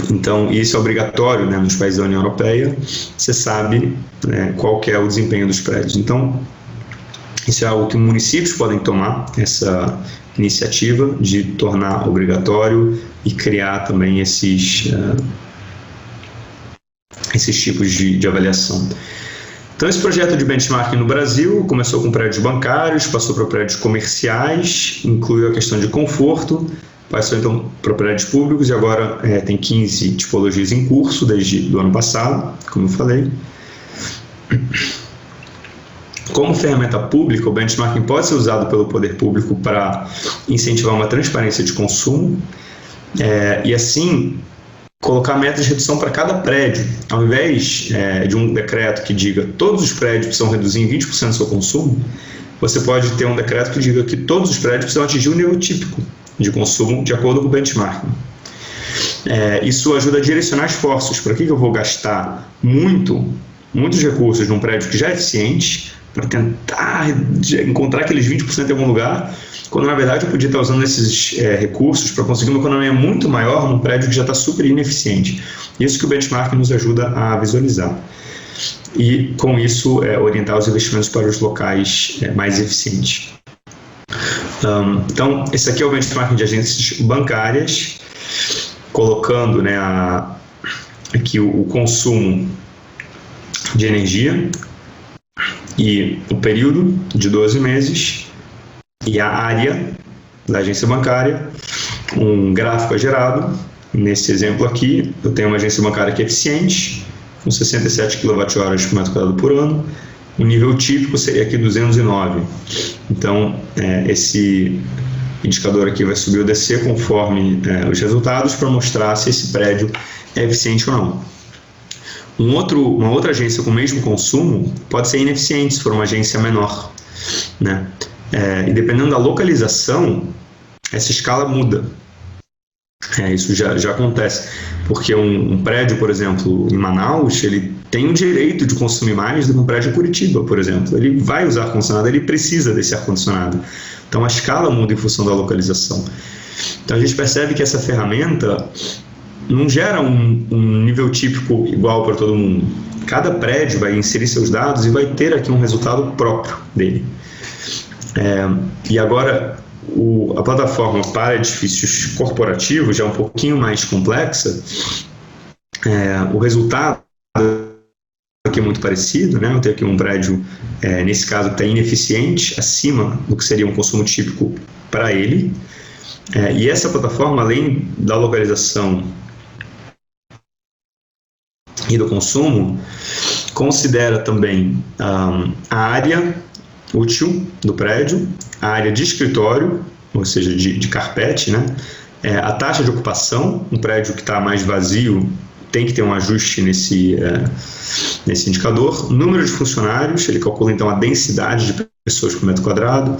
Então, isso é obrigatório, né, nos países da União Europeia. Você sabe, né, qual que é o desempenho dos prédios. Então, isso é algo que municípios podem tomar, essa iniciativa de tornar obrigatório e criar também esses tipos de avaliação. Então, esse projeto de benchmarking no Brasil começou com prédios bancários, passou para prédios comerciais, incluiu a questão de conforto, passou então para prédios públicos e agora tem 15 tipologias em curso desde o ano passado, como eu falei. Como ferramenta pública, o benchmarking pode ser usado pelo poder público para incentivar uma transparência de consumo e assim colocar metas de redução para cada prédio. Ao invés de um decreto que diga todos os prédios precisam reduzir em 20% o seu consumo, você pode ter um decreto que diga que todos os prédios precisam atingir o nível típico de consumo de acordo com o benchmarking. Isso ajuda a direcionar esforços. Para que eu vou gastar muitos recursos num prédio que já é eficiente para tentar encontrar aqueles 20% em algum lugar, quando na verdade eu podia estar usando esses recursos para conseguir uma economia muito maior num prédio que já está super ineficiente. Isso que o benchmarking nos ajuda a visualizar. E com isso orientar os investimentos para os locais mais eficientes. Então, esse aqui é o benchmarking de agências bancárias, colocando, né, aqui o consumo de energia e o período de 12 meses e a área da agência bancária. Um gráfico é gerado. Nesse exemplo aqui, eu tenho uma agência bancária que é eficiente, com 67 kWh por metro quadrado por ano. O nível típico seria aqui 209. Então, esse indicador aqui vai subir ou descer conforme os resultados para mostrar se esse prédio é eficiente ou não. Uma outra agência com o mesmo consumo pode ser ineficiente se for uma agência menor, né? E dependendo da localização, essa escala muda. Isso já acontece, porque um prédio, por exemplo, em Manaus, ele tem o direito de consumir mais do que um prédio em Curitiba, por exemplo. Ele vai usar ar-condicionado, ele precisa desse ar-condicionado. Então, a escala muda em função da localização. Então, a gente percebe que essa ferramenta não gera um nível típico igual para todo mundo. Cada prédio vai inserir seus dados e vai ter aqui um resultado próprio dele. E agora, a plataforma para edifícios corporativos já é um pouquinho mais complexa. O resultado aqui é muito parecido, né? Eu tenho aqui um prédio, nesse caso, que está ineficiente, acima do que seria um consumo típico para ele. E essa plataforma, além da localização e do consumo, considera também a área útil do prédio, a área de escritório, ou seja, de carpete, né? A taxa de ocupação. Um prédio que está mais vazio tem que ter um ajuste nesse indicador. Número de funcionários, ele calcula então a densidade de pessoas por metro quadrado,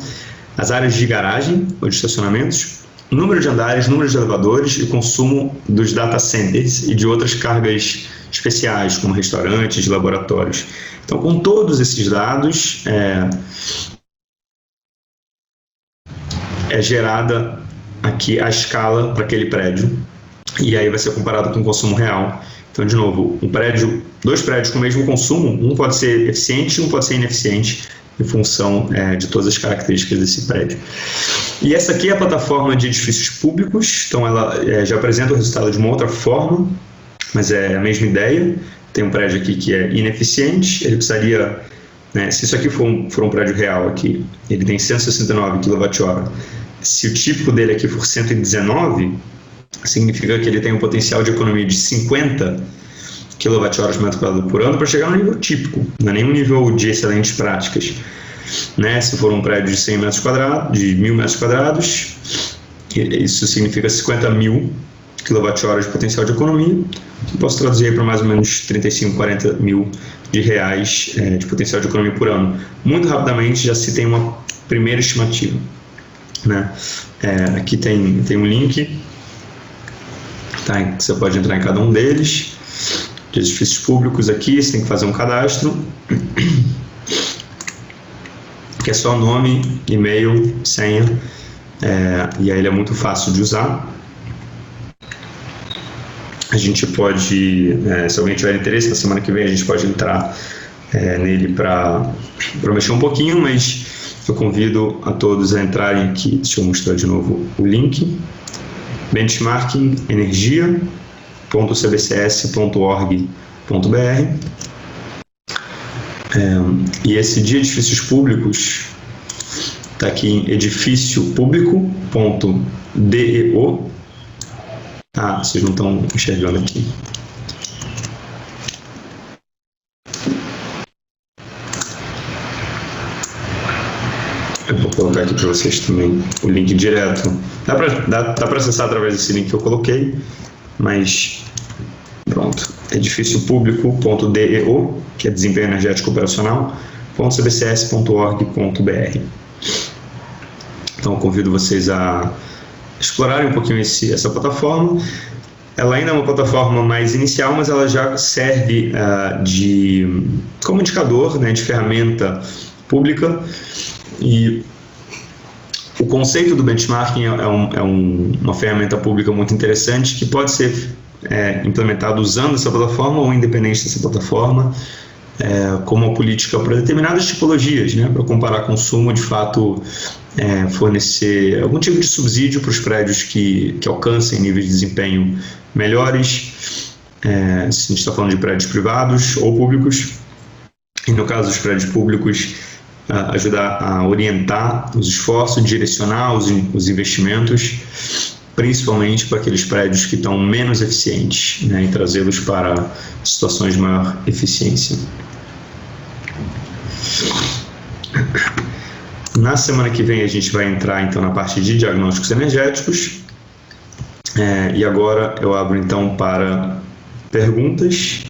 as áreas de garagem ou de estacionamentos, número de andares, número de elevadores e consumo dos data centers e de outras cargas especiais, como restaurantes, laboratórios. Então, com todos esses dados, é gerada aqui a escala para aquele prédio, e aí vai ser comparado com o consumo real. Então, de novo, dois prédios com o mesmo consumo, um pode ser eficiente e um pode ser ineficiente, em função de todas as características desse prédio. E essa aqui é a plataforma de edifícios públicos, então ela já apresenta o resultado de uma outra forma, mas é a mesma ideia. Tem um prédio aqui que é ineficiente, ele precisaria, se isso aqui for um prédio real aqui, ele tem 169 kWh, se o típico dele aqui for 119, significa que ele tem um potencial de economia de 50 kWh/m² por ano para chegar no nível típico, não é nenhum nível de excelentes práticas. Se for um prédio de 100 metros quadrados, de 1.000 metros quadrados, isso significa 50.000 kWh de potencial de economia. Eu posso traduzir para mais ou menos 35, 40 mil de reais de potencial de economia por ano. Muito rapidamente já se tem uma primeira estimativa. Aqui tem um link, você pode entrar em cada um deles, de edifícios públicos aqui, você tem que fazer um cadastro, que é só nome, e-mail, senha, e aí ele é muito fácil de usar. A gente pode, se alguém tiver interesse, na semana que vem a gente pode entrar nele para mexer um pouquinho, mas eu convido a todos a entrarem aqui. Deixa eu mostrar de novo o link: benchmarkingenergia.cbcs.org.br. E esse de edifícios públicos está aqui em edifíciopublico.deo. Vocês não estão enxergando aqui. Eu vou colocar aqui para vocês também o link direto. Dá para acessar através desse link que eu coloquei, mas pronto. edifíciopublico.deo, que é desempenho energético operacional, .cbcs.org.br. Então eu convido vocês a explorarem um pouquinho essa plataforma. Ela ainda é uma plataforma mais inicial, mas ela já serve como indicador, de ferramenta pública. E o conceito do benchmarking é uma ferramenta pública muito interessante que pode ser implementado usando essa plataforma ou independente dessa plataforma, como uma política para determinadas tipologias, para comparar consumo, de fato fornecer algum tipo de subsídio para os prédios que alcancem níveis de desempenho melhores, se a gente está falando de prédios privados ou públicos, e no caso dos prédios públicos, ajudar a orientar os esforços, direcionar os investimentos, principalmente para aqueles prédios que estão menos eficientes, e trazê-los para situações de maior eficiência. Na semana que vem a gente vai entrar então na parte de diagnósticos energéticos, e agora eu abro então para perguntas.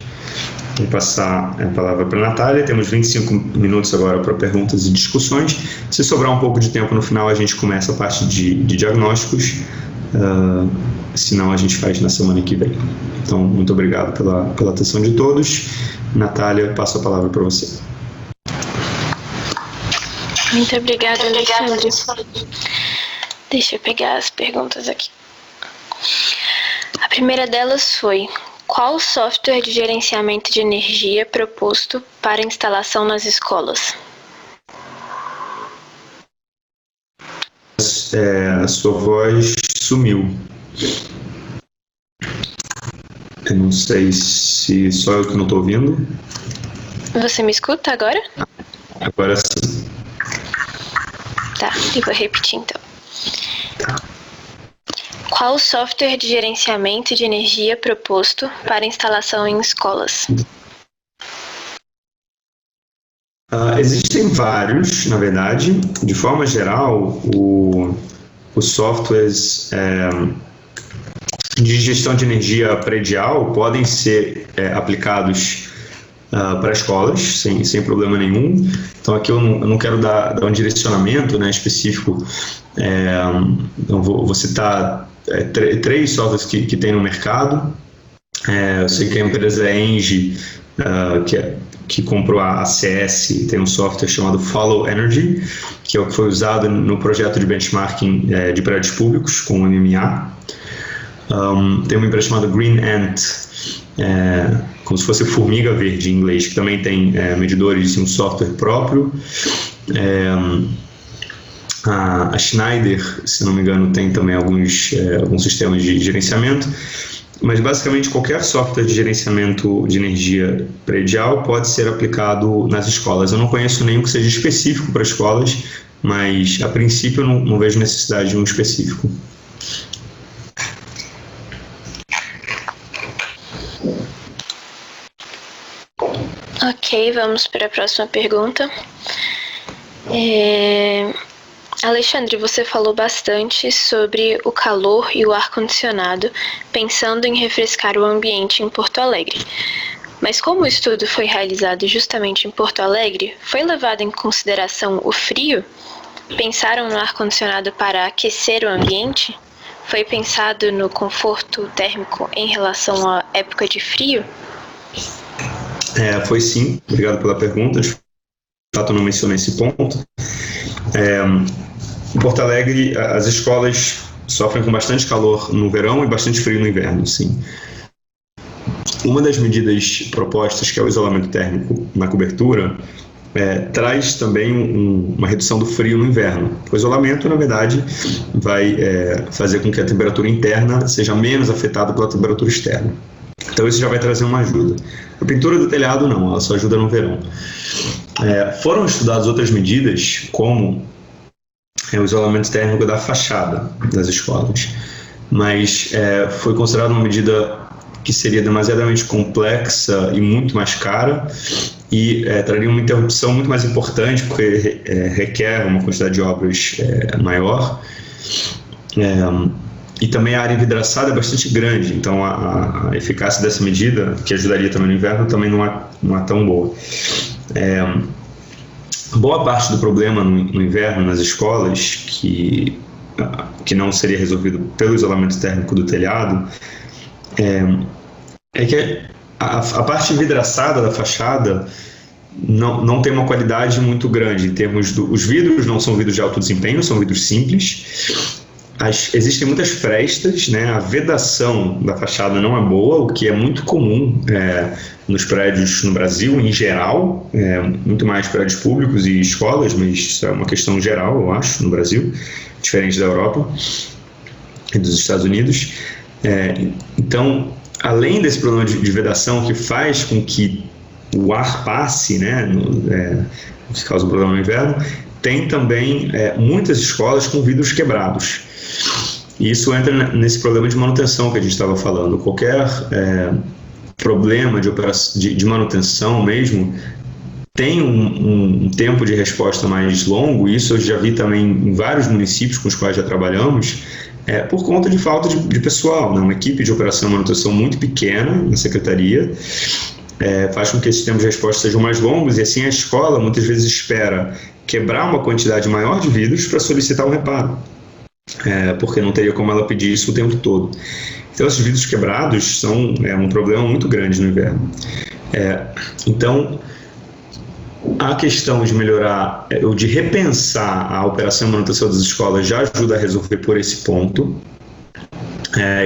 Vou passar a palavra para a Natália. Temos 25 minutos agora para perguntas e discussões. Se sobrar um pouco de tempo no final, a gente começa a parte de diagnósticos. Senão a gente faz na semana que vem. Então, muito obrigado pela atenção de todos. Natália, passo a palavra para você. Muito obrigada, Alexandre. Deixa eu pegar as perguntas aqui. A primeira delas foi: qual o software de gerenciamento de energia proposto para instalação nas escolas? A sua voz sumiu. Eu não sei se só eu que não estou ouvindo. Você me escuta agora? Agora sim. Tá, eu vou repetir então. Tá. Qual o software de gerenciamento de energia proposto para instalação em escolas? Existem vários, na verdade. De forma geral, os softwares de gestão de energia predial podem ser aplicados para escolas, sem problema nenhum. Então aqui eu não quero dar um direcionamento específico. Eu vou citar três softwares que tem no mercado. Eu sei que a empresa Engie, que comprou a ACS, tem um software chamado Follow Energy, que é o que foi usado no projeto de benchmarking de prédios públicos com o MMA. Tem uma empresa chamada Green Ant, como se fosse formiga verde em inglês, que também tem medidores e um software próprio. A Schneider, se não me engano, tem também alguns sistemas de gerenciamento, mas basicamente qualquer software de gerenciamento de energia predial pode ser aplicado nas escolas. Eu não conheço nenhum que seja específico para escolas, mas a princípio eu não vejo necessidade de um específico. Ok, vamos para a próxima pergunta. Alexandre, você falou bastante sobre o calor e o ar-condicionado, pensando em refrescar o ambiente em Porto Alegre. Mas como o estudo foi realizado justamente em Porto Alegre, foi levado em consideração o frio? Pensaram no ar-condicionado para aquecer o ambiente? Foi pensado no conforto térmico em relação à época de frio? Foi sim, obrigado pela pergunta. De fato, eu não mencionei esse ponto. Em Porto Alegre, as escolas sofrem com bastante calor no verão e bastante frio no inverno, sim. Uma das medidas propostas, que é o isolamento térmico na cobertura, traz também uma redução do frio no inverno. O isolamento, na verdade, vai fazer com que a temperatura interna seja menos afetada pela temperatura externa. Então isso já vai trazer uma ajuda. A pintura do telhado não, ela só ajuda no verão. Foram estudadas outras medidas, como o isolamento térmico da fachada das escolas, mas foi considerada uma medida que seria demasiadamente complexa e muito mais cara e traria uma interrupção muito mais importante, porque requer uma quantidade de obras maior. E também a área envidraçada é bastante grande, então a eficácia dessa medida, que ajudaria também no inverno, também não é tão boa. Boa parte do problema no inverno nas escolas, que não seria resolvido pelo isolamento térmico do telhado, é que a parte envidraçada da fachada não tem uma qualidade muito grande em termos os vidros não são vidros de alto desempenho, são vidros simples. Existem muitas frestas, né? A vedação da fachada não é boa, o que é muito comum nos prédios no Brasil, em geral, muito mais prédios públicos e escolas, mas isso é uma questão geral, eu acho, no Brasil, diferente da Europa e dos Estados Unidos. Então, além desse problema de vedação que faz com que o ar passe, né, que causa um problema no inverno, tem também muitas escolas com vidros quebrados. E isso entra nesse problema de manutenção que a gente estava falando. Qualquer problema de manutenção mesmo tem um tempo de resposta mais longo, e isso eu já vi também em vários municípios com os quais já trabalhamos, por conta de falta de pessoal, né? Uma equipe de operação e manutenção muito pequena na secretaria faz com que esses tempos de resposta sejam mais longos, e assim a escola muitas vezes espera quebrar uma quantidade maior de vidros para solicitar um reparo, porque não teria como ela pedir isso o tempo todo. Então esses vidros quebrados são um problema muito grande no inverno. Então a questão de melhorar, ou de repensar a operação e manutenção das escolas já ajuda a resolver por esse ponto.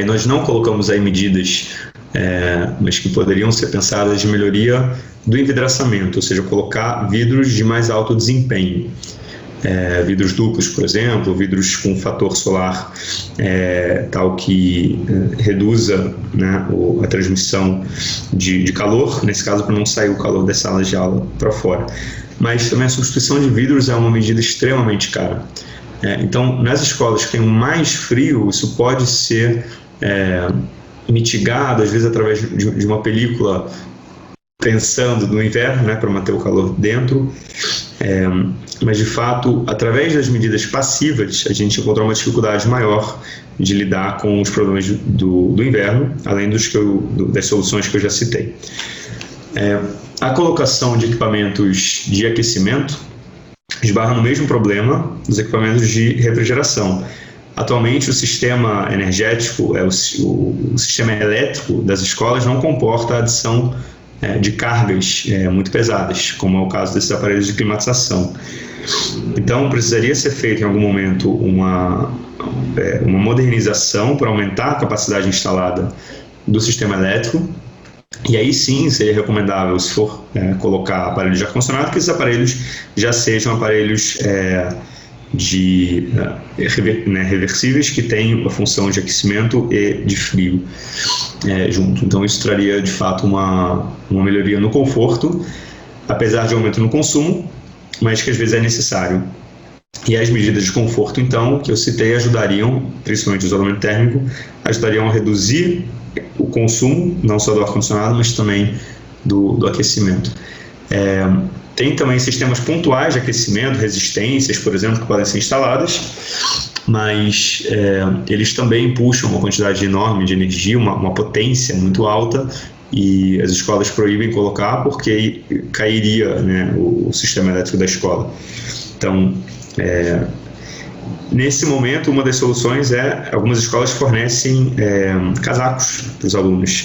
E nós não colocamos aí medidas, mas que poderiam ser pensadas de melhoria do envidraçamento, ou seja, colocar vidros de mais alto desempenho. Vidros duplos, por exemplo, vidros com fator solar tal que reduza, né, a transmissão de calor, nesse caso para não sair o calor das salas de aula para fora. Mas também a substituição de vidros é uma medida extremamente cara. Então, nas escolas que têm mais frio, isso pode ser mitigado, às vezes através de uma película, pensando no inverno, né, para manter o calor dentro. Mas de fato, através das medidas passivas, a gente encontrou uma dificuldade maior de lidar com os problemas do inverno, além das soluções que eu já citei. A colocação de equipamentos de aquecimento esbarra no mesmo problema dos equipamentos de refrigeração. Atualmente, o sistema energético, o sistema elétrico das escolas não comporta a adição de cargas muito pesadas, como é o caso desses aparelhos de climatização. Então, precisaria ser feito em algum momento uma modernização para aumentar a capacidade instalada do sistema elétrico, E aí sim seria recomendável, se for colocar aparelhos de ar-condicionado, que esses aparelhos já sejam aparelhos reversíveis, que têm a função de aquecimento e de frio junto. Então isso traria de fato uma melhoria no conforto, apesar de aumento no consumo, mas que às vezes é necessário. E as medidas de conforto, então, que eu citei, ajudariam, principalmente o isolamento térmico, ajudariam a reduzir o consumo, não só do ar-condicionado, mas também do aquecimento. Tem também sistemas pontuais de aquecimento, resistências, por exemplo, que podem ser instaladas, mas eles também puxam uma quantidade enorme de energia, uma potência muito alta, e as escolas proíbem colocar porque cairia, né, o sistema elétrico da escola. Então, nesse momento, uma das soluções algumas escolas fornecem casacos para os alunos.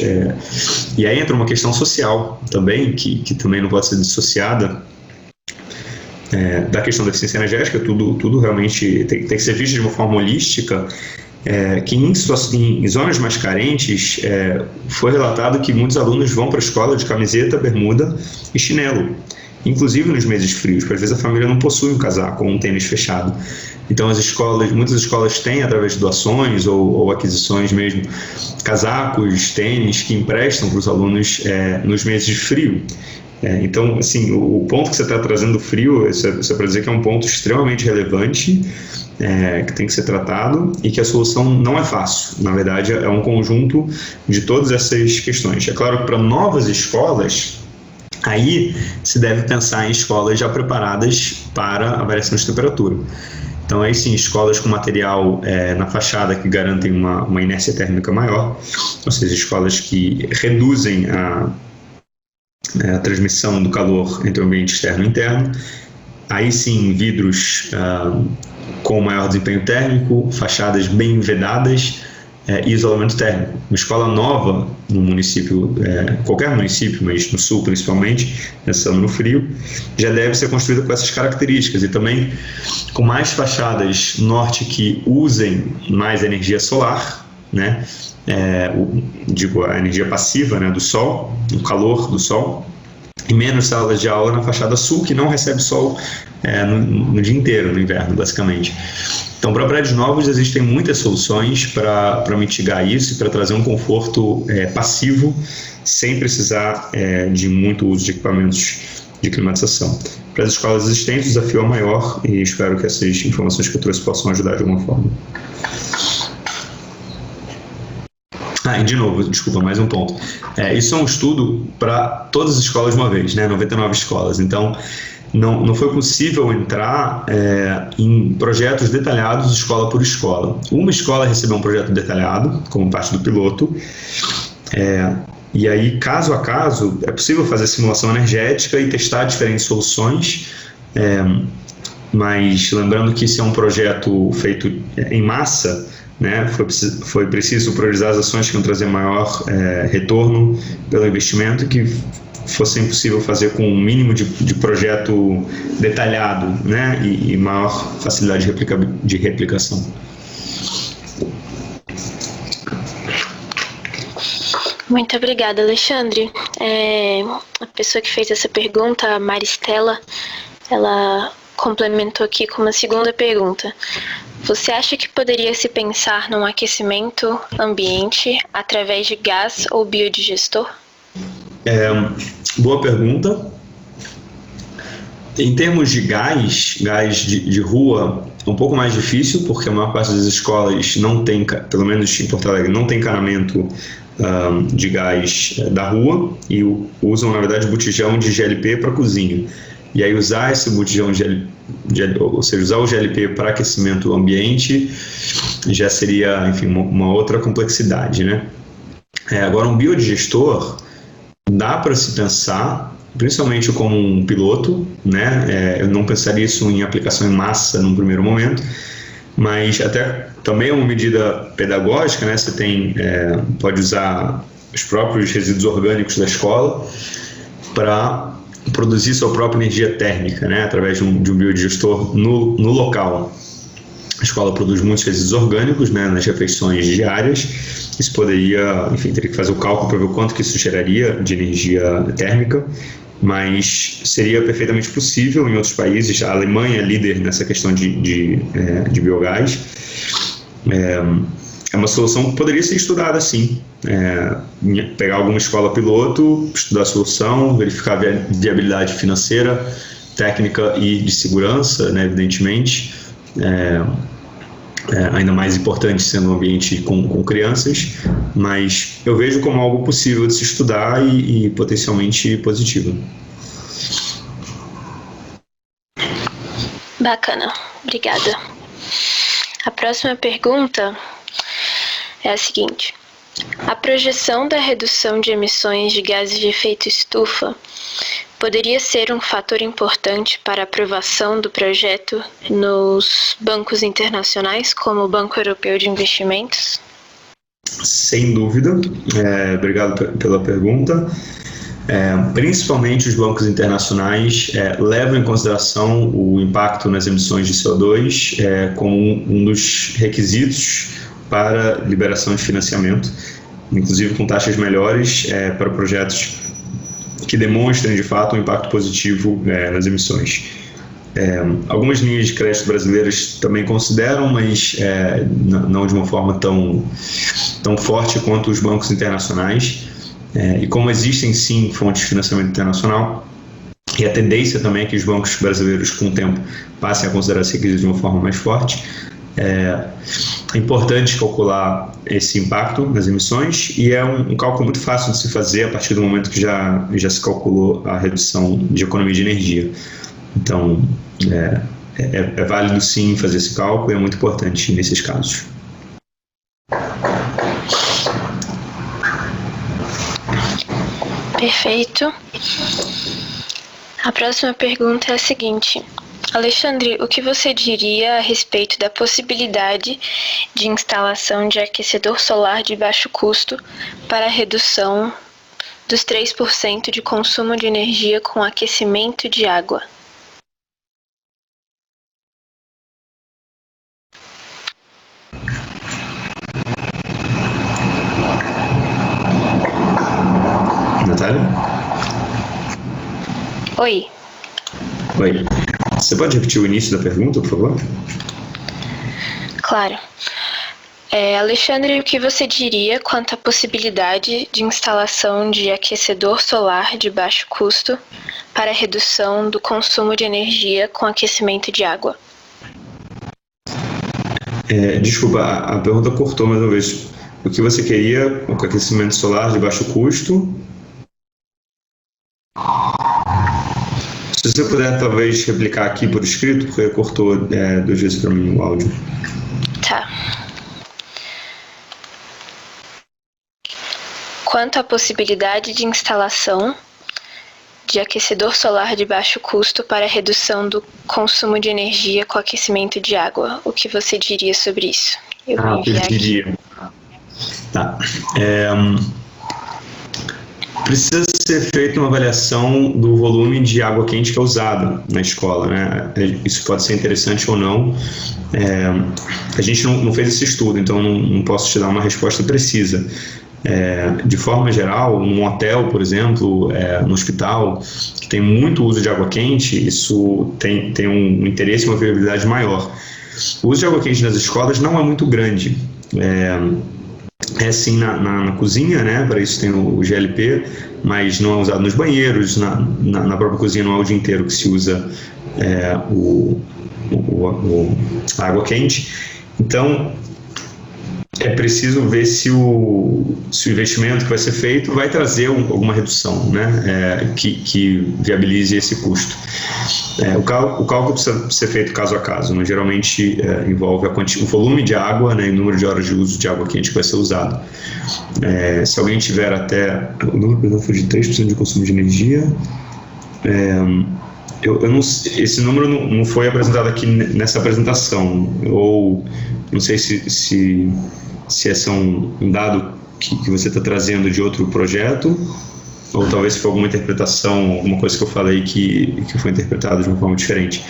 E aí entra uma questão social também, que também não pode ser dissociada da questão da eficiência energética. Tudo realmente tem que ser visto de uma forma holística, que em zonas mais carentes foi relatado que muitos alunos vão para a escola de camiseta, bermuda e chinelo, inclusive nos meses frios, porque às vezes a família não possui um casaco ou um tênis fechado. Então muitas escolas têm, através de doações ou aquisições mesmo, casacos, tênis que emprestam para os alunos nos meses de frio. Então, assim, o ponto que você está trazendo do frio, isso é para dizer que é um ponto extremamente relevante, que tem que ser tratado, e que a solução não é fácil. Na verdade, é um conjunto de todas essas questões. É claro que para novas escolas, aí se deve pensar em escolas já preparadas para a variação de temperatura. Então, aí sim, escolas com material na fachada que garantem uma inércia térmica maior, ou seja, escolas que reduzem a transmissão do calor entre o ambiente externo e interno. Aí sim, vidros com maior desempenho térmico, fachadas bem vedadas, e isolamento térmico. Uma escola nova no município, qualquer município, mas no sul principalmente, pensando no frio, já deve ser construída com essas características, e também com mais fachadas norte que usem mais energia solar, né? A energia passiva, né, do sol, o calor do sol, e menos salas de aula na fachada sul, que não recebe sol no dia inteiro, no inverno, basicamente. Então, para prédios novos, existem muitas soluções para mitigar isso e para trazer um conforto passivo, sem precisar de muito uso de equipamentos de climatização. Para as escolas existentes, o desafio é maior, e espero que essas informações que eu trouxe possam ajudar de alguma forma. E de novo, desculpa, mais um ponto. Isso é um estudo para todas as escolas de uma vez, né? 99 escolas. Então, não foi possível entrar em projetos detalhados escola por escola. Uma escola recebeu um projeto detalhado, como parte do piloto, e aí, caso a caso, é possível fazer simulação energética e testar diferentes soluções, mas lembrando que isso é um projeto feito em massa, né? Foi preciso priorizar as ações que iam trazer maior retorno pelo investimento, que fosse impossível fazer com um mínimo de projeto detalhado, né? E maior facilidade de replicação. Muito obrigada, Alexandre. A pessoa que fez essa pergunta, a Maristela, ela complementou aqui com uma segunda pergunta. Você acha que poderia se pensar num aquecimento ambiente através de gás ou biodigestor? Boa pergunta. Em termos de gás de rua, é um pouco mais difícil, porque a maior parte das escolas não tem, pelo menos em Porto Alegre, não tem encanamento de gás da rua, e usam, na verdade, botijão de GLP para cozinha. E aí usar esse botijão ou seja, usar o GLP para aquecimento ambiente já seria, enfim, uma outra complexidade, né? Agora, um biodigestor dá para se pensar, principalmente como um piloto, né? Eu não pensaria isso em aplicação em massa num primeiro momento, mas até também é uma medida pedagógica, né? Você pode usar os próprios resíduos orgânicos da escola para produzir sua própria energia térmica, né? Através de um biodigestor no local. A escola produz muitos resíduos orgânicos, né, nas refeições diárias, isso poderia, enfim, teria que fazer o cálculo para ver o quanto que isso geraria de energia térmica, mas seria perfeitamente possível em outros países. A Alemanha é líder nessa questão de biogás. É uma solução que poderia ser estudada, sim. Pegar alguma escola piloto, estudar a solução, verificar a viabilidade financeira, técnica e de segurança, né, evidentemente. Ainda mais importante sendo um ambiente com crianças, mas eu vejo como algo possível de se estudar e potencialmente positivo. Bacana, obrigada. A próxima pergunta é a seguinte: a projeção da redução de emissões de gases de efeito estufa poderia ser um fator importante para a aprovação do projeto nos bancos internacionais, como o Banco Europeu de Investimentos? Sem dúvida. Obrigado pela pergunta. Principalmente os bancos internacionais levam em consideração o impacto nas emissões de CO2 como um dos requisitos para liberação de financiamento, inclusive com taxas melhores para projetos que demonstrem de fato um impacto positivo nas emissões. Algumas linhas de crédito brasileiras também consideram, mas não de uma forma tão forte quanto os bancos internacionais. E como existem sim fontes de financiamento internacional, e a tendência também é que os bancos brasileiros com o tempo passem a considerar esse requisito de uma forma mais forte, é importante calcular esse impacto nas emissões, e é um cálculo muito fácil de se fazer a partir do momento que já se calculou a redução de economia de energia. Então, é válido sim fazer esse cálculo e é muito importante nesses casos. Perfeito. A próxima pergunta é a seguinte: Alexandre, o que você diria a respeito da possibilidade de instalação de aquecedor solar de baixo custo para a redução dos 3% de consumo de energia com aquecimento de água? Natália? Oi. Oi. Você pode repetir o início da pergunta, por favor? Claro. Alexandre, o que você diria quanto à possibilidade de instalação de aquecedor solar de baixo custo para a redução do consumo de energia com aquecimento de água? Desculpa, a pergunta cortou mais uma vez. O que você queria com aquecimento solar de baixo custo? Se você puder, talvez, replicar aqui por escrito, porque cortou 2 vezes para mim o áudio. Tá. Quanto à possibilidade de instalação de aquecedor solar de baixo custo para a redução do consumo de energia com aquecimento de água, o que você diria sobre isso? Eu vou enviar aqui. Tá. Precisa ser feita uma avaliação do volume de água quente que é usada na escola, né? Isso pode ser interessante ou não. A gente não fez esse estudo, então não posso te dar uma resposta precisa. De forma geral, num hotel, por exemplo, no hospital, que tem muito uso de água quente, isso tem um interesse e uma viabilidade maior. O uso de água quente nas escolas não é muito grande. Sim na cozinha, né? Para isso tem o GLP, mas não é usado nos banheiros, na própria cozinha não é o dia inteiro que se usa a água quente. Então, é preciso ver se o investimento que vai ser feito vai trazer alguma redução, né? Que viabilize esse custo. O cálculo precisa ser feito caso a caso, mas geralmente envolve o volume de água, né, e o número de horas de uso de água quente que vai ser usado. Se alguém tiver até... O número foi de 3% de consumo de energia. Eu não, esse número não foi apresentado aqui nessa apresentação, ou não sei se esse é um dado que você está trazendo de outro projeto, ou talvez foi alguma interpretação, alguma coisa que eu falei que foi interpretada de uma forma diferente.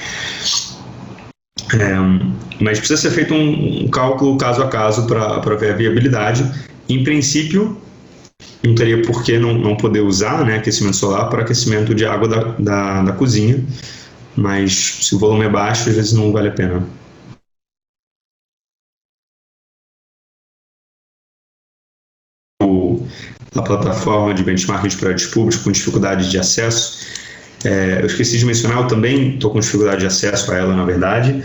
Mas precisa ser feito um cálculo caso a caso para ver a viabilidade. Em princípio, não teria por que não poder usar, né, aquecimento solar para aquecimento de água da cozinha, mas se o volume é baixo, às vezes não vale a pena. A plataforma de benchmarking de prédios públicos com dificuldade de acesso, eu esqueci de mencionar, eu também estou com dificuldade de acesso a ela, na verdade.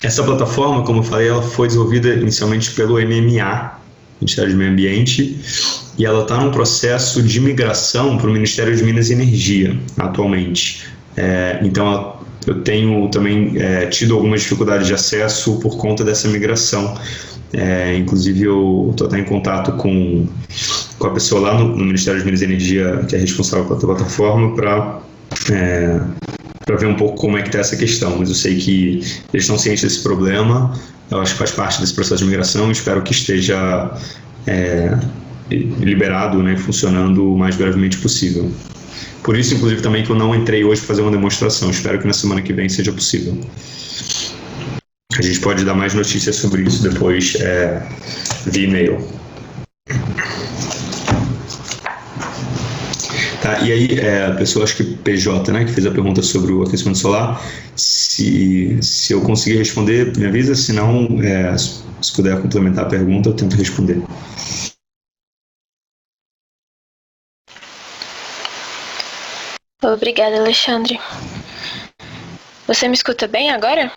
Essa plataforma, como eu falei, ela foi desenvolvida inicialmente pelo MMA, Ministério do Meio Ambiente, e ela está num processo de migração para o Ministério de Minas e Energia, atualmente. Então, eu tenho também tido algumas dificuldades de acesso por conta dessa migração. Inclusive, eu estou até em contato com a pessoa lá no Ministério de Minas e Energia, que é responsável pela plataforma, para ver um pouco como é que está essa questão. Mas eu sei que eles estão cientes desse problema, eu acho que faz parte desse processo de migração e espero que esteja liberado, né, funcionando o mais brevemente possível. Por isso, inclusive, também que eu não entrei hoje para fazer uma demonstração. Espero que na semana que vem seja possível. A gente pode dar mais notícias sobre isso depois via e-mail. Tá, e aí, a pessoa, acho que PJ, né, que fez a pergunta sobre o aquecimento solar, se eu conseguir responder, me avisa, se não, se puder complementar a pergunta, eu tento responder. Obrigada, Alexandre. Você me escuta bem agora?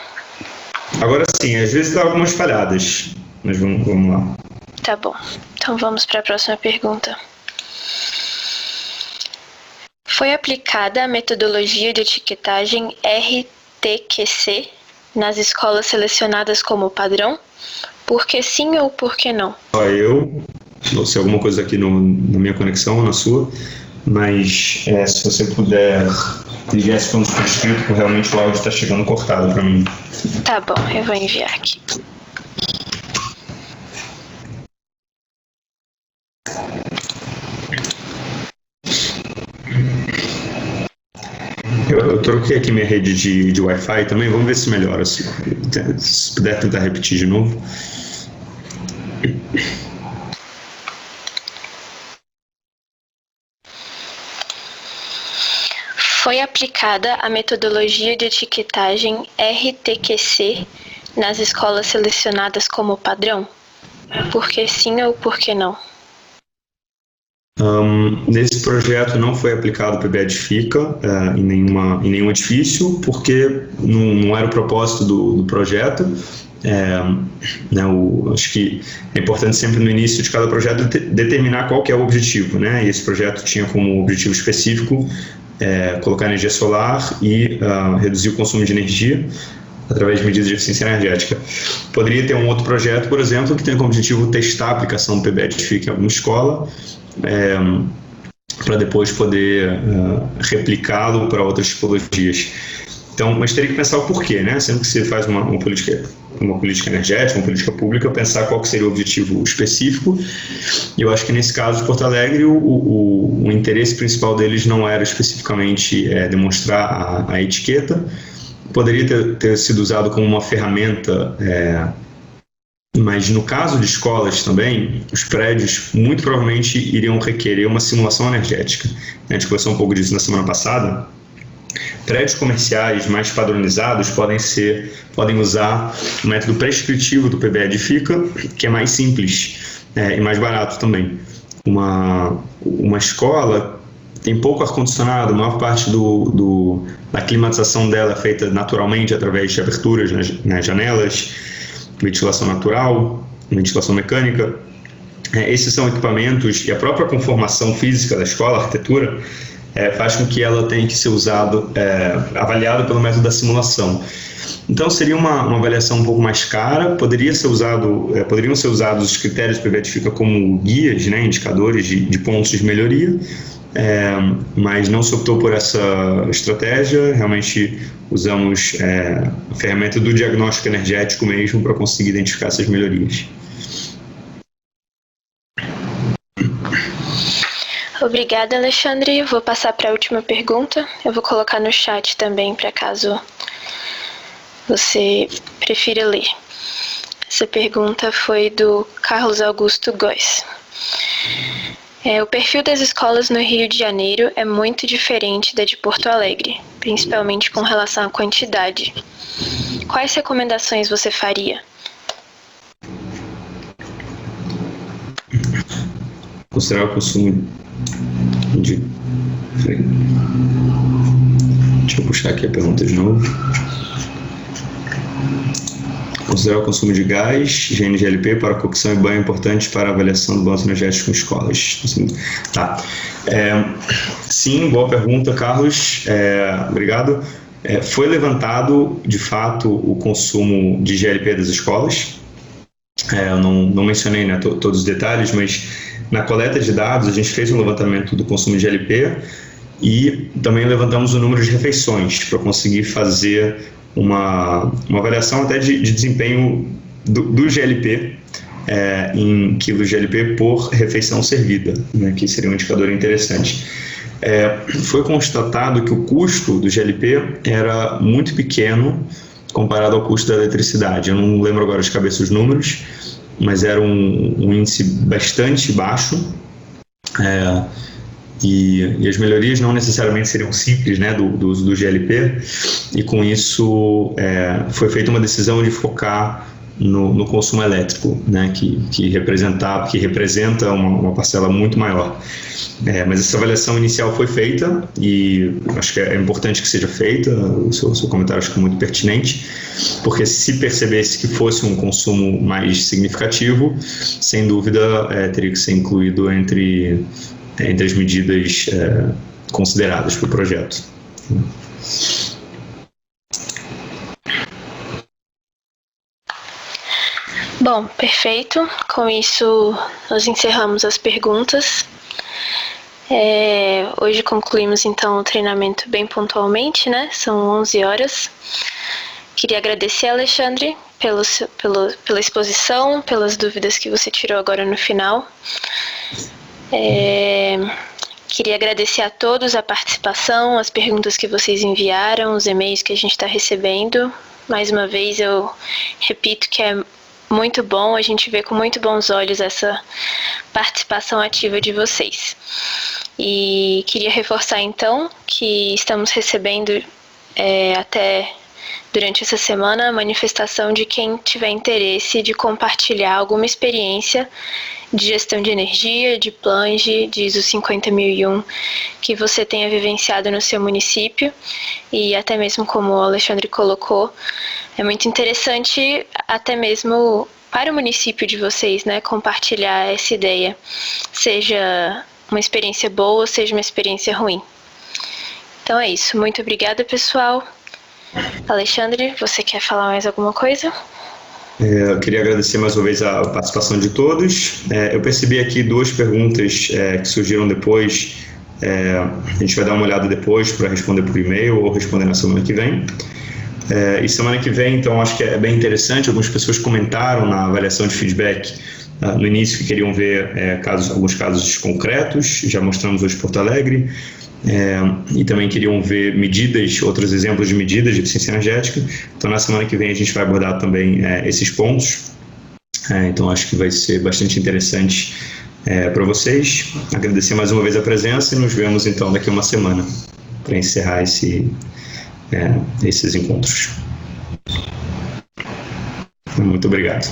Agora sim, às vezes dá algumas falhadas, mas vamos lá. Tá bom, então vamos para a próxima pergunta. Foi aplicada a metodologia de etiquetagem RTQC nas escolas selecionadas como padrão? Por que sim ou por que não? Não sei alguma coisa aqui na minha conexão ou na sua, mas se você puder enviar esse ponto por escrito, porque realmente o áudio está chegando cortado para mim. Tá bom, eu vou enviar aqui. Eu troquei aqui minha rede de Wi-Fi também, vamos ver se melhora. Se puder tentar repetir de novo. Foi aplicada a metodologia de etiquetagem RTQC nas escolas selecionadas como padrão? Por que sim ou por que não? Nesse projeto não foi aplicado o PBE Edifica em nenhum edifício, porque não era o propósito do projeto. Acho que é importante sempre no início de cada projeto determinar qual que é o objetivo, né? E esse projeto tinha como objetivo específico colocar energia solar e reduzir o consumo de energia através de medidas de eficiência energética. Poderia ter um outro projeto, por exemplo, que tem como objetivo testar a aplicação do PBE Edifica em alguma escola, para depois poder replicá-lo para outras tipologias. Então, mas teria que pensar o porquê, né? Sempre que você faz uma política energética, uma política pública, pensar qual que seria o objetivo específico. E eu acho que nesse caso de Porto Alegre, o interesse principal deles não era especificamente demonstrar a etiqueta. Poderia ter sido usado como uma ferramenta, mas no caso de escolas também, os prédios muito provavelmente iriam requerer uma simulação energética. A gente conversou um pouco disso na semana passada. Prédios comerciais mais padronizados podem usar o método prescritivo do PBE Edifica, que é mais simples e mais barato também. Uma escola tem pouco ar-condicionado, a maior parte da climatização dela é feita naturalmente através de aberturas nas janelas, ventilação natural, ventilação mecânica. Esses são equipamentos e a própria conformação física da escola, a arquitetura, faz com que ela tenha que ser avaliada pelo método da simulação. Então seria uma avaliação um pouco mais cara, poderiam ser usados os critérios do PBE Edifica como guias, né, indicadores de pontos de melhoria, mas não se optou por essa estratégia, realmente usamos a ferramenta do diagnóstico energético mesmo para conseguir identificar essas melhorias. Obrigada, Alexandre. Vou passar para a última pergunta. Eu vou colocar no chat também, para caso você prefira ler. Essa pergunta foi do Carlos Augusto Góes. O perfil das escolas no Rio de Janeiro é muito diferente da de Porto Alegre, principalmente com relação à quantidade. Quais recomendações você faria? Considerar o consumo de... Deixa eu puxar aqui a pergunta de novo. Considerar o consumo de gás, GNGLP para cocção e banho importante para a avaliação do balanço energético em escolas. Tá. Sim, boa pergunta, Carlos. Obrigado. Foi levantado, de fato, o consumo de GLP das escolas. Eu não mencionei, né, todos os detalhes, mas na coleta de dados a gente fez um levantamento do consumo de GLP e também levantamos o número de refeições para conseguir fazer uma avaliação até de desempenho do GLP em quilos de GLP por refeição servida, né, que seria um indicador interessante. Foi constatado que o custo do GLP era muito pequeno comparado ao custo da eletricidade. Eu não lembro agora de cabeça os números, mas era um índice bastante baixo. E as melhorias não necessariamente seriam simples, né, do uso do GLP, e com isso foi feita uma decisão de focar no consumo elétrico, né, que representa uma parcela muito maior. Mas essa avaliação inicial foi feita e acho que é importante que seja feita. O seu comentário acho que é muito pertinente, porque se percebesse que fosse um consumo mais significativo, sem dúvida teria que ser incluído entre as medidas consideradas para o projeto. Bom, perfeito. Com isso, nós encerramos as perguntas. Hoje concluímos, então, o treinamento bem pontualmente, né? São 11 horas. Queria agradecer, Alexandre, pela exposição, pelas dúvidas que você tirou agora no final. Queria agradecer a todos a participação, as perguntas que vocês enviaram, os e-mails que a gente está recebendo. Mais uma vez, eu repito que é muito bom, a gente vê com muito bons olhos essa participação ativa de vocês. E queria reforçar, então, que estamos recebendo até durante essa semana a manifestação de quem tiver interesse de compartilhar alguma experiência de gestão de energia, de plunge, de ISO 50001 que você tenha vivenciado no seu município. E até mesmo como o Alexandre colocou, é muito interessante até mesmo para o município de vocês, né, compartilhar essa ideia, seja uma experiência boa, seja uma experiência ruim. Então é isso. Muito obrigada, pessoal. Alexandre, você quer falar mais alguma coisa? Eu queria agradecer mais uma vez a participação de todos. Eu percebi aqui duas perguntas que surgiram depois. A gente vai dar uma olhada depois para responder por e-mail ou responder na semana que vem. E semana que vem, então, acho que é bem interessante. Algumas pessoas comentaram na avaliação de feedback no início que queriam ver alguns casos concretos. Já mostramos hoje Porto Alegre. E também queriam ver outros exemplos de medidas de eficiência energética. Então, na semana que vem, a gente vai abordar também esses pontos. Então, acho que vai ser bastante interessante para vocês. Agradecer mais uma vez a presença e nos vemos, então, daqui a uma semana para encerrar esses encontros. Muito obrigado.